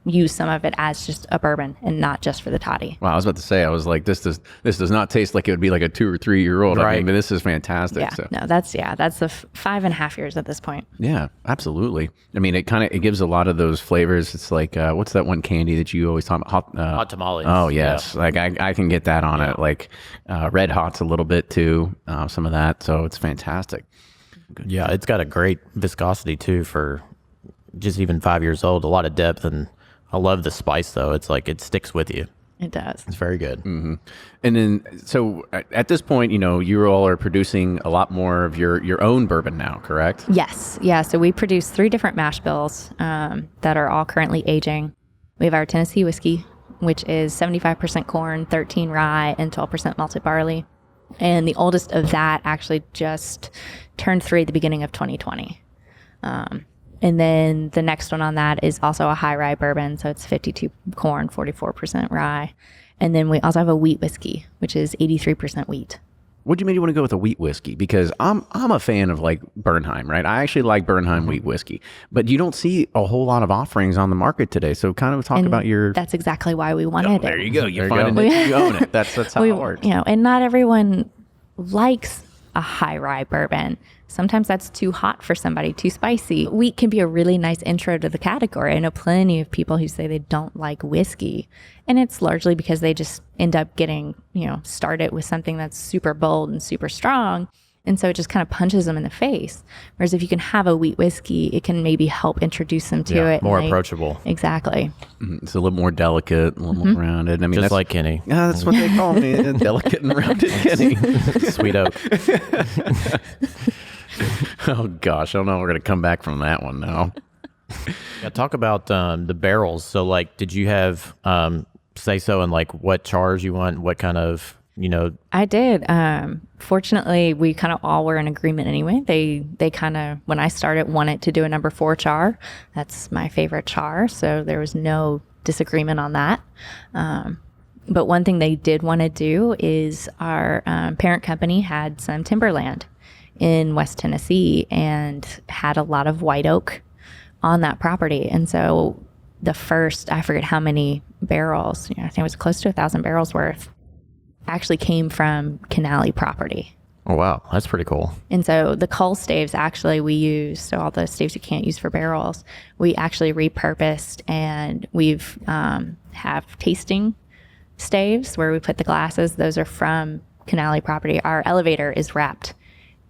use some of it as just a bourbon and not just for the toddy. Wow, I was about to say, I was like, this does not taste like it would be like a 2 or 3 year old. Right. I mean, but this is fantastic. Yeah, So. no, that's the 5.5 years at this point. Yeah, absolutely. I mean, it gives a lot of those flavors. It's like, what's that one candy that you always talk about? Hot tamales. Oh, yes. Yeah. Like I can get that on it. Like Red Hot's a little bit too, some of that. So it's fantastic. Yeah, it's got a great viscosity too for just even 5 years old. A lot of depth, and I love the spice though. It's like it sticks with you. It does. It's very good. And then, so at this point, you all are producing a lot more of your own bourbon now, correct? Yes. Yeah. So we produce 3 different mash bills that are all currently aging. We have our Tennessee whiskey, which is 75% corn, 13 rye, and 12% malted barley. And the oldest of that actually just turned 3 at the beginning of 2020. And then the next one on that is also a high rye bourbon. So it's 52 corn, 44% rye. And then we also have a wheat whiskey, which is 83% wheat. What do you mean you want to go with a wheat whiskey? Because I'm a fan of like Bernheim, right? I actually like Bernheim wheat whiskey, but you don't see a whole lot of offerings on the market today. So kind of talk about your. That's exactly why we wanted it. There you go. You There you find go. it, you own it. That's how it works. And not everyone likes a high rye bourbon. Sometimes that's too hot for somebody, too spicy. Wheat can be a really nice intro to the category. I know plenty of people who say they don't like whiskey, and it's largely because they just end up getting, started with something that's super bold and super strong. And so it just kind of punches them in the face. Whereas if you can have a wheat whiskey, it can maybe help introduce them to it. More approachable. Exactly. It's a little more delicate, a little more rounded. I mean, Just that's like Kenny. Yeah, that's what they call me, a delicate and rounded Kenny. Sweet oak. Oh gosh, I don't know. We're gonna come back from that one now. Yeah, talk about the barrels. So, like, did you have say so in like what chars you want? What kind of I did. Fortunately, we kind of all were in agreement anyway. They kind of, when I started, wanted to do a number 4 char. That's my favorite char. So there was no disagreement on that. But one thing they did want to do is our parent company had some timberland in West Tennessee and had a lot of white oak on that property. And so the first, I forget how many barrels, I think it was close to 1,000 barrels worth, actually came from Canali property. Oh, wow. That's pretty cool. And so the cull staves actually we use, so all the staves you can't use for barrels, we actually repurposed, and we've have tasting staves where we put the glasses. Those are from Canali property. Our elevator is wrapped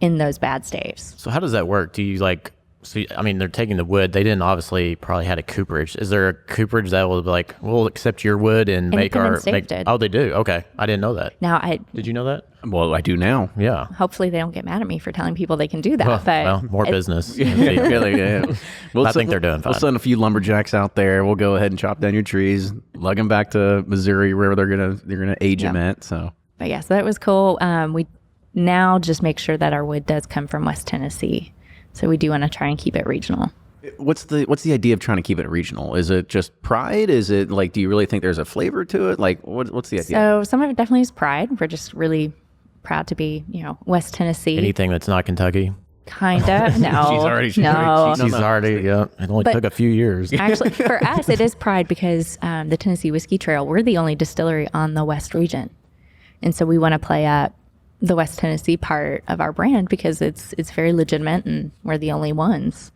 in those bad staves. So how does that work? Do you like, so I mean, they're taking the wood. They didn't obviously probably had a cooperage. Is there a cooperage that will be like, we'll accept your wood and make our, oh, they do. Okay. I didn't know that. Now Did you know that? Well, I do now. Yeah. hopefully they don't get mad at me for telling people they can do that. Well, more business. Yeah. I think they're doing fine. We'll send a few lumberjacks out there. We'll go ahead and chop down your trees, lug them back to Missouri where they're gonna age them at. So, But yeah, so that was cool. We now just make sure that our wood does come from West Tennessee. So we do want to try and keep it regional. what's the idea of trying to keep it regional? Is it just pride? Is it like, do you really think there's a flavor to it? Like, what's the idea? So some of it definitely is pride. We're just really proud to be, West Tennessee. Anything that's not Kentucky? Kinda. No. She's already Yeah. It only took a few years. Actually, for us, it is pride because the Tennessee Whiskey Trail, we're the only distillery on the West region. And so we want to play up the West Tennessee part of our brand because it's very legitimate and we're the only ones.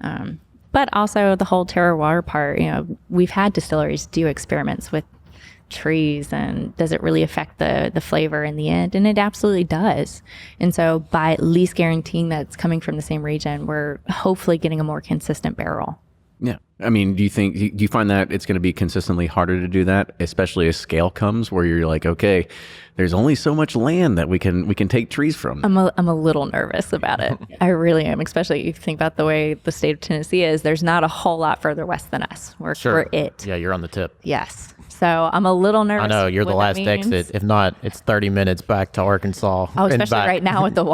But also the whole terroir part, we've had distilleries do experiments with trees and does it really affect the flavor in the end? And it absolutely does. And so by at least guaranteeing that it's coming from the same region, we're hopefully getting a more consistent barrel. Yeah. I mean, do you find that it's going to be consistently harder to do that, especially as scale comes where you're like, okay, there's only so much land that we can take trees from? I'm a little nervous about it. I really am, especially if you think about the way the state of Tennessee is. There's not a whole lot further west than us. We're it. Yeah, you're on the tip. Yes. So I'm a little nervous. I know, you're the what last that means. exit. If not, it's 30 minutes back to Arkansas. Oh, and especially back. right now with the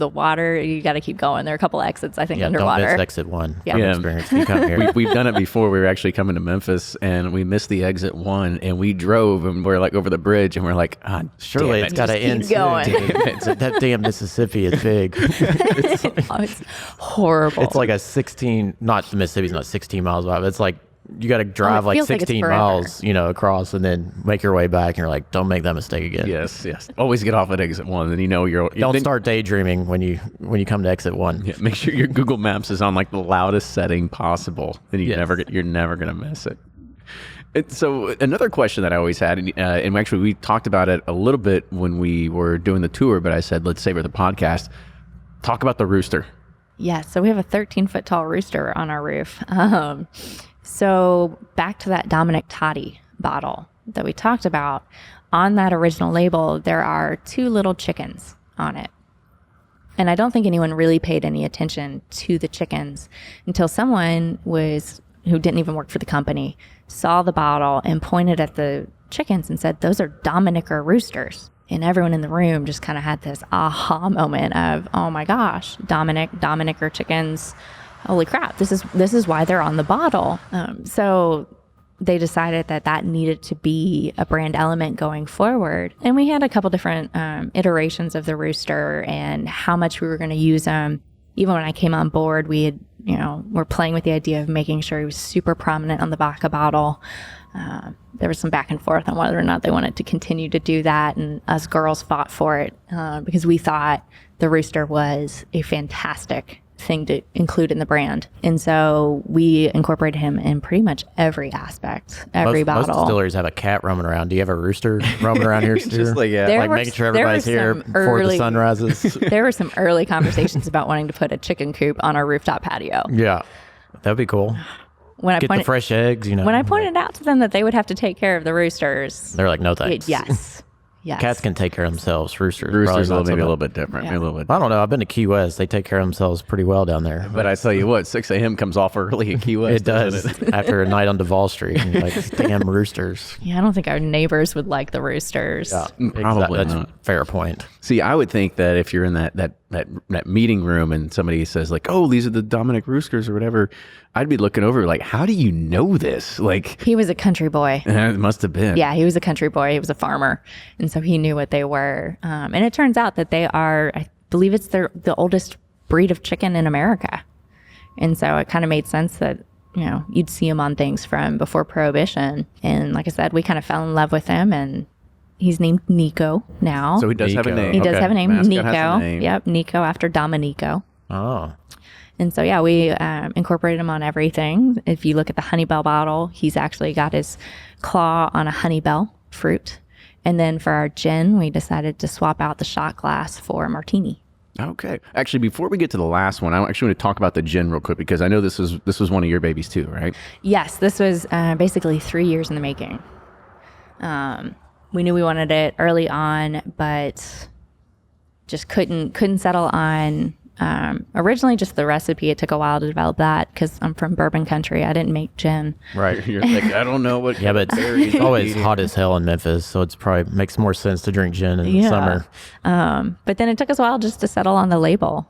water, you got to keep going. There are a couple exits, I think, Yeah, underwater. don't miss exit 1 Yeah. from Yeah. experience. You come here. We've done it before. We were actually coming to Memphis and we missed the exit 1 and we drove and we're like over the bridge and we're like, God. Surely damn it's it. got to Just end keep going. soon. That damn Mississippi is big. Oh, it's horrible. It's like a 16, not the Mississippi's not 16 miles wide, but it's like you got to drive like feels like it's 16 forever. miles, across and then make your way back. And you're like, don't make that mistake again. Yes. Always get off at exit 1, and Don't start daydreaming when you come to exit 1. Yeah, make sure your Google Maps is on like the loudest setting possible. Then you're Yes. never gonna miss it. So another question that I always had, and actually we talked about it a little bit when we were doing the tour, but I said let's savor the podcast. Talk about the rooster. Yeah, so we have a 13-foot tall rooster on our roof. So back to that Dominick toddy bottle that we talked about. On that original label, there are 2 little chickens on it. And I don't think anyone really paid any attention to the chickens until someone who didn't even work for the company saw the bottle and pointed at the chickens and said, "Those are Dominicker roosters." And everyone in the room just kind of had this aha moment of, oh my gosh, Dominicker chickens. Holy crap, this is why they're on the bottle. So they decided that needed to be a brand element going forward. And we had a couple different iterations of the rooster and how much we were going to use them. Even when I came on board, we had, we're playing with the idea of making sure he was super prominent on the back of bottle. There was some back and forth on whether or not they wanted to continue to do that. And us girls fought for it because we thought the rooster was a fantastic thing to include in the brand. And so we incorporated him in pretty much every aspect, every Most bottle. distilleries have a cat roaming around. Do you have a rooster roaming around here? Just like, yeah. There Like were- making sure there were everybody's here some before the early- sun rises. There were some early conversations about wanting to put a chicken coop on our rooftop patio. Yeah, that'd be cool. When I Get the pointed, fresh eggs. when I pointed out to them that they would have to take care of the roosters, They're like, no thanks. yes. Cats can take care of themselves. Roosters Roosters probably not so maybe a much. little bit different. Maybe a little bit. I don't know. I've been to Key West. They take care of themselves pretty well down there. But I tell you what, 6 a.m. comes off early at Key West. It does doesn't it? after a night on Duval Street. And you're like, damn roosters. Yeah, I don't think our neighbors would like the roosters. Probably That's not. a fair point. See, I would think that if you're in that meeting room and somebody says like, "Oh, these are the Dominick roosters" or whatever, I'd be looking over like, "How do you know this?" Like, He was a country boy. it must have been. Yeah, he was a country boy. He was a farmer. And so he knew what they were. And it turns out that they are, I believe it's the oldest breed of chicken in America. And so it kind of made sense that, you'd see him on things from before Prohibition. And like I said, we kind of fell in love with him, and he's named Nico now. So he does have a Nico. name. He does Okay. have a name, Mascot Nico. has a name. Yep, Nico after Dominico. Oh, And so, yeah, we incorporated him on everything. If you look at the Honeybell bottle, he's actually got his claw on a Honeybell fruit. And then for our gin, we decided to swap out the shot glass for a martini. Okay. Actually, before we get to the last one, I actually want to talk about the gin real quick because I know this was one of your babies too, right? Yes, this was basically 3 years in the making. We knew we wanted it early on, but just couldn't settle on originally just the recipe. It took a while to develop that because I'm from bourbon country. I didn't make gin. Right. You're like, I don't know what. yeah, but it's always hot as hell in Memphis, so it's probably makes more sense to drink gin in the summer. But then it took us a while just to settle on the label.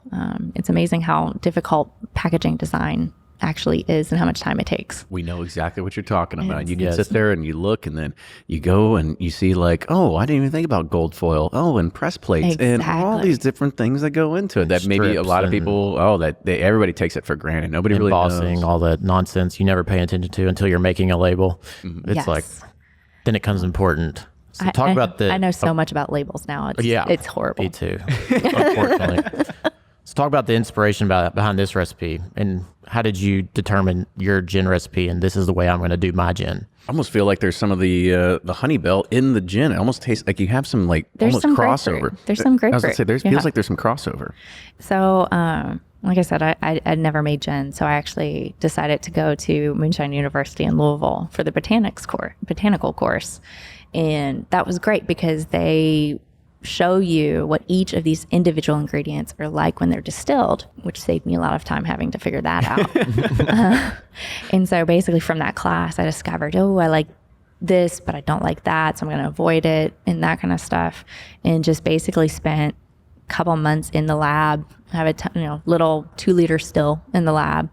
It's amazing how difficult packaging design actually is and how much time it takes. We know exactly what you're talking about. You can Yes. sit there and you look, and then you go and you see like, oh, I didn't even think about gold foil. Oh, and press plates and all Exactly. these different things that go into it. That maybe a Strips lot of and- people, everybody takes it for granted. Nobody really Embossing, knows. all that nonsense you never pay attention to until you're making a label. It's Yes. like, then it comes important. So talk I- about the. I know so much about labels now. It's, Yeah, it's horrible. Me too, unfortunately. So talk about the inspiration behind this recipe, and how did you determine your gin recipe? And this is the way I'm going to do my gin. I almost feel like there's some of the honey bell in the gin. It almost tastes like you have some like There's almost some crossover. grapefruit. There's some I was gonna grapefruit. say Yeah. feels like there's some crossover. So, like I said, I'd never made gin, so I actually decided to go to Moonshine University in Louisville for the botanical course, and that was great because they show you what each of these individual ingredients are like when they're distilled, which saved me a lot of time having to figure that out. And so, basically, from that class, I discovered, oh, I like this, but I don't like that, so I'm going to avoid it, and that kind of stuff, and just basically spent couple months in the lab, have a little 2-liter still in the lab,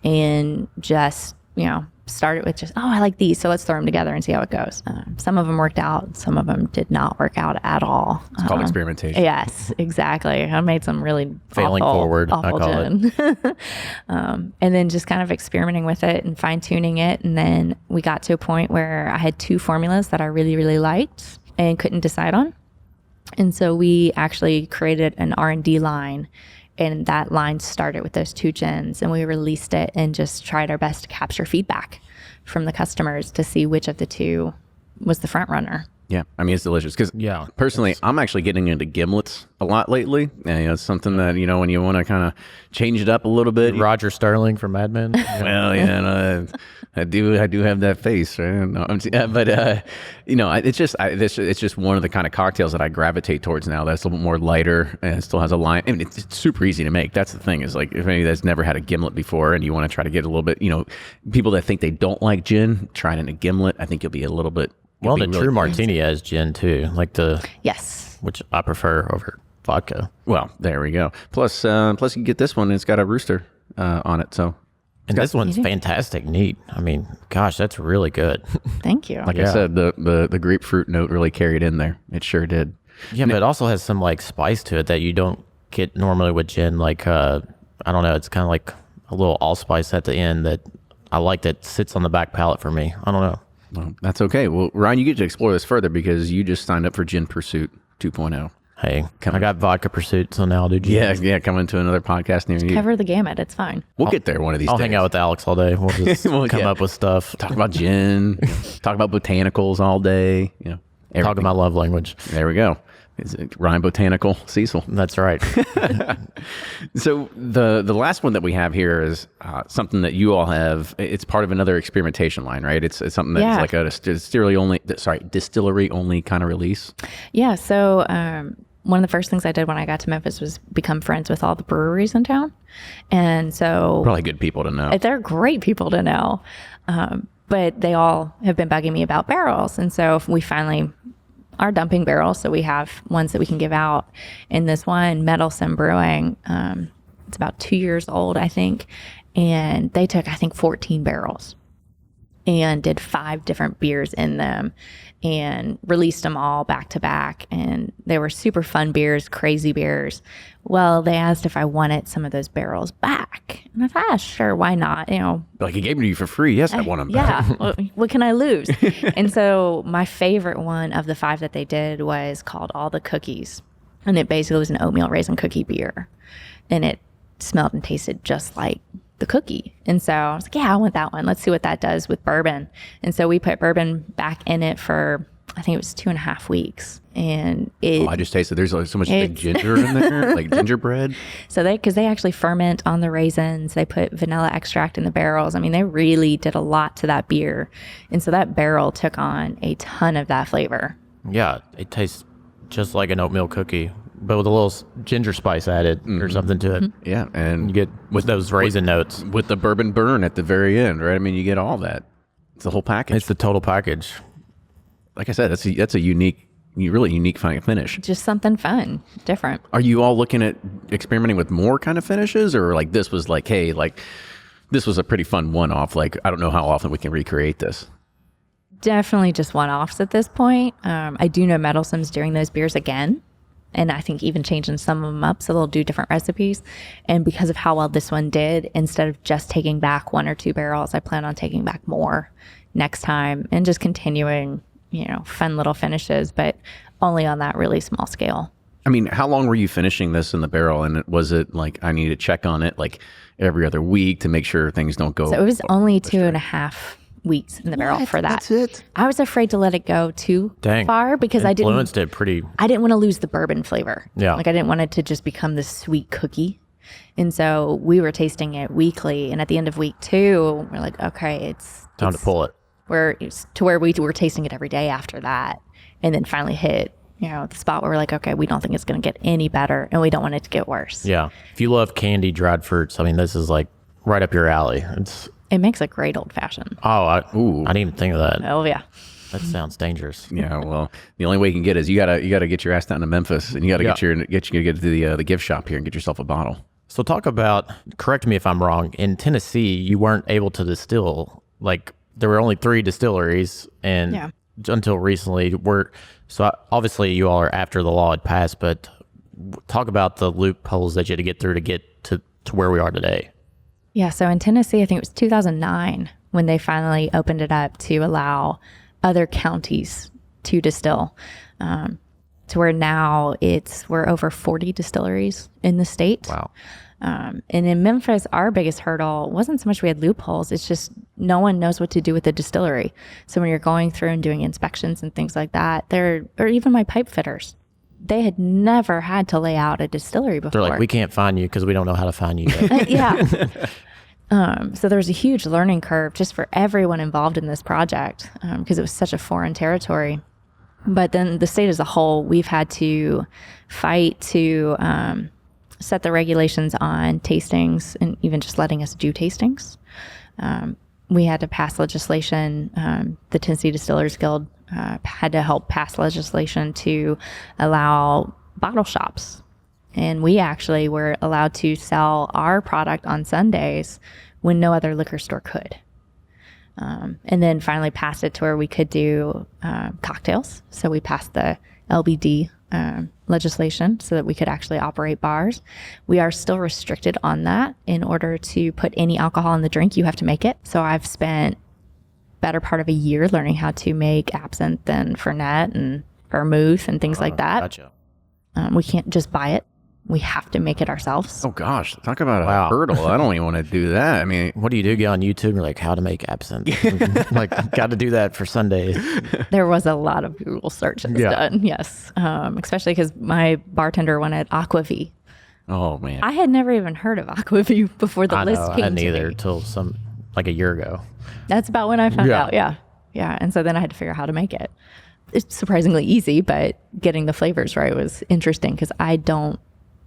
and just started with just, I like these, so let's throw them together and see how it goes. Some of them worked out, some of them did not work out at all. It's called experimentation. Yes, exactly. I made some really Failing forward, I awful call gin. And then just kind of experimenting with it and fine tuning it. And then we got to a point where I had 2 formulas that I really, really liked and couldn't decide on. And so we actually created an R&D line, and that line started with those 2 gins, and we released it and just tried our best to capture feedback from the customers to see which of the 2 was the front runner. Yeah, I mean, it's delicious because personally, I'm actually getting into gimlets a lot lately. And, it's something that, when you want to kind of change it up a little bit. Roger Sterling from Mad Men. Well, I do have that face, right? No, it's just one of the kind of cocktails that I gravitate towards now. That's a little bit more lighter and it still has a line. I mean, it's super easy to make. That's the thing is, like, if anybody that's never had a gimlet before and you want to try to get a little bit, people that think they don't like gin, try it in a gimlet. I think you'll be a little bit. Well, the True Martini has gin too, Yes, which I prefer over vodka. Well, there we go. Plus you get this one, and it's got a rooster on it. So, and this one's fantastic, neat. I mean, gosh, that's really good. Thank you. Like I said, the grapefruit note really carried in there. It sure did. Yeah, but it also has some like spice to it that you don't get normally with gin. Like I don't know, it's kind of like a little allspice at the end that I like that sits on the back palate for me. I don't know. Well, that's okay. Well, Ryan, you get to explore this further because you just signed up for Gin Pursuit 2.0. Hey, I got Vodka Pursuit, so now I'll do gin. Yeah, coming to another podcast near you. Cover the gamut. It's fine. We'll get there one of these days. I'll hang out with Alex all day. We'll just come up with stuff. Talk about gin. Talk about botanicals all day. Talk about love language. There we go. Is it Ryan Botanical Cecil? That's right. So the last one that we have here is something that you all have. It's part of another experimentation line, right? It's something that's like a distillery only kind of release. Yeah. So one of the first things I did when I got to Memphis was become friends with all the breweries in town, and so probably good people to know. They're great people to know, but they all have been bugging me about barrels, and so we finally are dumping barrels, so we have ones that we can give out. In this one, Meddlesome Brewing, it's about 2 years old, I think, and they took, I think, 14 barrels and did 5 different beers in them and released them all back to back, and they were super fun beers, crazy beers. Well, they asked if I wanted some of those barrels back, and I thought, sure, why not? Like, he gave them to you for free. Yes, I want them back. Yeah, what can I lose? And so my favorite one of the 5 that they did was called All the Cookies, and it basically was an oatmeal raisin cookie beer, and it smelled and tasted just like the cookie. And so I was like, yeah, I want that one. Let's see what that does with bourbon. And so we put bourbon back in it for, I think it was 2.5 weeks. And I just tasted there's like so much big ginger in there, like gingerbread. So because they actually ferment on the raisins, they put vanilla extract in the barrels. I mean, they really did a lot to that beer. And so that barrel took on a ton of that flavor. Yeah, it tastes just like an oatmeal cookie, but with a little ginger spice added or something to it. Mm-hmm. Yeah, and you get with those raisin notes. With the bourbon burn at the very end, right? I mean, you get all that. It's the whole package. It's the total package. Like I said, that's a really unique finish. Just something fun, different. Are you all looking at experimenting with more kind of finishes, or like this was like, hey, like this was a pretty fun one-off. Like, I don't know how often we can recreate this. Definitely just one-offs at this point. I do know Meddlesome's doing those beers again, and I think even changing some of them up so they'll do different recipes. And because of how well this one did, instead of just taking back 1 or 2 barrels, I plan on taking back more next time and just continuing, fun little finishes, but only on that really small scale. I mean, how long were you finishing this in the barrel? And was it like, I need to check on it like every other week to make sure things don't go? So it was only 2.5 weeks in the barrel for that. That's it? I was afraid to let it go too far because I didn't want to lose the bourbon flavor. Yeah. Like I didn't want it to just become this sweet cookie. And so we were tasting it weekly. And at the end of week 2, we're like, okay, it's time to pull it. It's to where we were tasting it every day after that. And then finally hit, the spot where we're like, okay, we don't think it's going to get any better and we don't want it to get worse. Yeah. If you love candy dried fruits, I mean, this is like right up your alley. It makes a great old fashioned. Oh, I didn't even think of that. Oh yeah. That sounds dangerous. Yeah, well, the only way you can get is you gotta get your ass down to Memphis, and you gotta get to the gift shop here and get yourself a bottle. So talk about, correct me if I'm wrong, in Tennessee, you weren't able to distill like there were only 3 distilleries, and until recently, obviously you all are after the law had passed, but talk about the loopholes that you had to get through to get to where we are today. Yeah, so in Tennessee, I think it was 2009 when they finally opened it up to allow other counties to distill, to where now we're over 40 distilleries in the state. Wow. And in Memphis, our biggest hurdle wasn't so much we had loopholes, it's just no one knows what to do with the distillery. So when you're going through and doing inspections and things like that, or even my pipe fitters, they had never had to lay out a distillery before. They're like, we can't find you because we don't know how to find you yet. Yeah. So there was a huge learning curve just for everyone involved in this project, because it was such a foreign territory. But then the state as a whole, we've had to fight to set the regulations on tastings and even just letting us do tastings. We had to pass legislation. The Tennessee Distillers Guild had to help pass legislation to allow bottle shops. And we actually were allowed to sell our product on Sundays when no other liquor store could. And then finally passed it to where we could do cocktails. So we passed the LBD legislation so that we could actually operate bars. We are still restricted on that. In order to put any alcohol in the drink, you have to make it. So I've spent better part of a year learning how to make absinthe and Fernet and vermouth and things like that. Gotcha. We can't just buy it. We have to make it ourselves. Oh gosh, talk about a hurdle. I don't even want to do that. I mean, what do you do? Get on YouTube and you're like, how to make absinthe. Like, got to do that for Sundays. There was a lot of Google searches done, yes. Especially because my bartender wanted Aquavit. Oh man, I had never even heard of Aquavit before the list came I hadn't to either me. till like a year ago. That's about when I found out. Yeah. And so then I had to figure out how to make it. It's surprisingly easy, but getting the flavors right was interesting because I don't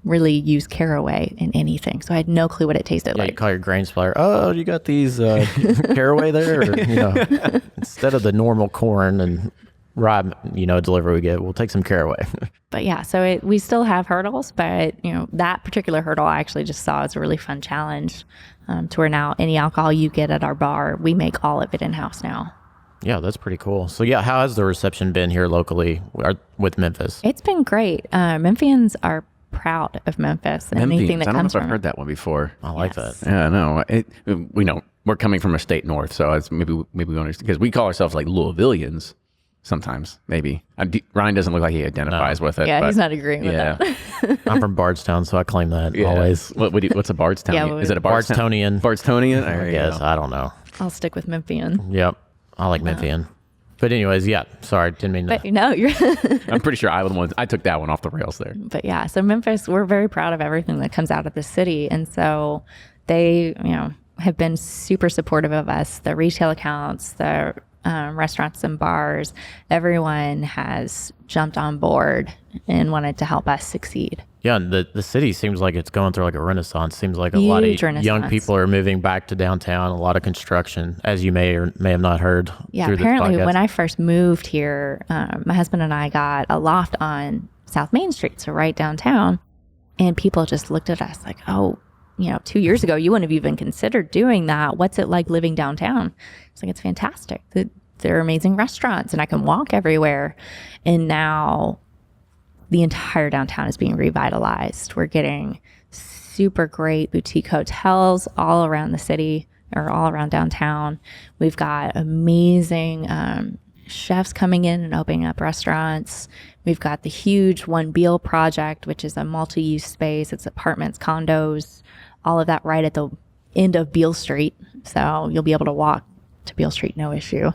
really use caraway in anything, so I had no clue what it tasted like. You call your grain supplier, oh, you got these caraway there? Or, instead of the normal corn and rye, delivery we get, we'll take some caraway. But yeah, so we still have hurdles, but that particular hurdle I actually just saw as a really fun challenge, to where now any alcohol you get at our bar, we make all of it in-house now. Yeah, that's pretty cool. So yeah, how has the reception been here locally with Memphis? It's been great. Memphians are proud of Memphis and anything that I don't know comes if I've from heard that one before. I like that. Yeah, no, we know we're coming from a state north, so it's maybe we understand because we call ourselves like Louisvillians sometimes. Maybe Ryan doesn't look like he identifies with it. Yeah, but he's not agreeing with that. I'm from Bardstown, so I claim that always. What's a Bardstownian? Is it a Bardstonian? Bardstonian? I guess. I don't know. I'll stick with Memphian. Yep. I like Memphian. But anyways, yeah. Sorry, didn't mean to. But no, you're. I'm pretty sure I took that one off the rails there. But yeah, so Memphis, we're very proud of everything that comes out of the city, and so they, have been super supportive of us. The retail accounts, the restaurants and bars, everyone has jumped on board and wanted to help us succeed. Yeah, and the city seems like it's going through like a renaissance. Seems like a lot of young people are moving back to downtown. A lot of construction, as you may or may have not heard. Yeah, apparently when I first moved here, my husband and I got a loft on South Main Street, so right downtown, and people just looked at us like, oh, 2 years ago, you wouldn't have even considered doing that. What's it like living downtown? It's like, it's fantastic. There are amazing restaurants and I can walk everywhere. And now the entire downtown is being revitalized. We're getting super great boutique hotels all around the city or all around downtown. We've got amazing chefs coming in and opening up restaurants. We've got the huge One Beale project, which is a multi-use space. It's apartments, condos, all of that right at the end of Beale Street. So you'll be able to walk to Beale Street, no issue.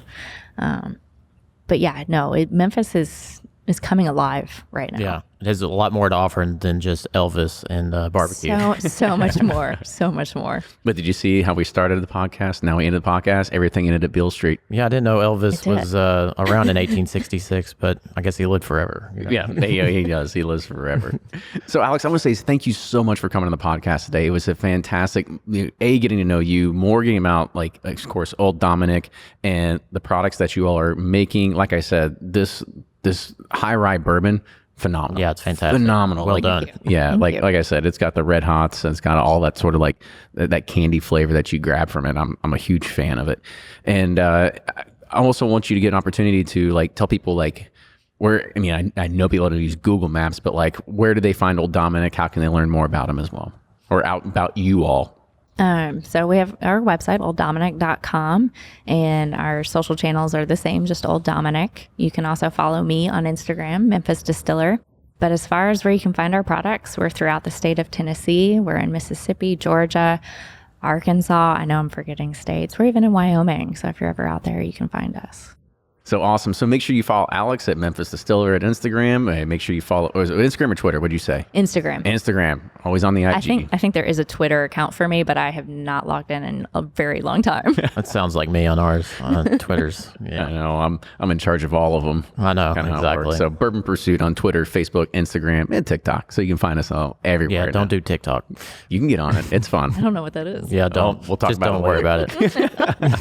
But yeah, no, Memphis is coming alive right now. Yeah, it has a lot more to offer than just Elvis and barbecue. So much more, so much more. But did you see how we started the podcast? Now we ended the podcast. Everything ended at Beale Street. Yeah, I didn't know Elvis was around in 1866, but I guess he lived forever. Yeah, he does. He lives forever. So, Alex, I want to say thank you so much for coming on the podcast today. It was a fantastic, getting to know you, more getting about, like, of course, Old Dominick and the products that you all are making. Like I said, this high rye bourbon phenomenal. Yeah, it's fantastic. Phenomenal. Well like, done. Yeah, like I said, it's got the red hots and it's got all that sort of like that candy flavor that you grab from it. I'm a huge fan of it. And I also want you to get an opportunity to like tell people like where, I mean, I know people don't use Google Maps, but like where do they find Old Dominick? How can they learn more about him as well? Or out about you all? So we have our website, olddominick.com, and our social channels are the same, just Old Dominick. You can also follow me on Instagram, Memphis Distiller. But as far as where you can find our products, we're throughout the state of Tennessee. We're in Mississippi, Georgia, Arkansas. I know I'm forgetting states. We're even in Wyoming. So if you're ever out there, you can find us. So awesome. So make sure you follow Alex at Memphis Distiller at Instagram. Make sure you follow, or is it Instagram or Twitter? What'd you say? Instagram. Instagram. Always on the IG. I think there is a Twitter account for me, but I have not logged in a very long time. That sounds like me on ours, on Twitter's. Yeah. I know. I'm in charge of all of them. I know, Kinda how it works. exactly. So Bourbon Pursuit on Twitter, Facebook, Instagram, and TikTok. So you can find us all everywhere. Yeah, don't now. do TikTok. You can get on it. It's fun. I don't know what that is. Yeah, don't. we'll talk just about don't it worry later. about it.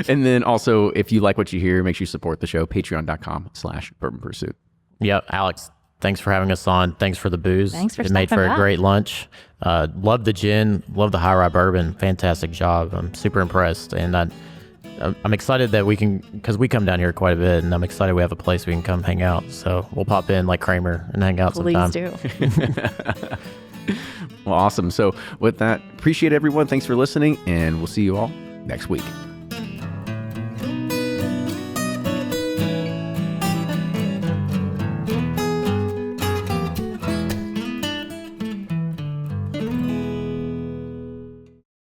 And then also, if you like what you hear, make sure you support the show. Patreon.com/Bourbon Pursuit. Yeah, Alex, thanks for having us on. Thanks for the booze. Thanks for It made for stopping a by. great lunch. Love the gin. Love the high rye bourbon. Fantastic job. I'm super impressed. And I'm excited that we can, because we come down here quite a bit, and I'm excited we have a place we can come hang out. So we'll pop in like Kramer and hang out Please sometime. do. Well, awesome. So with that, appreciate everyone. Thanks for listening, and we'll see you all next week.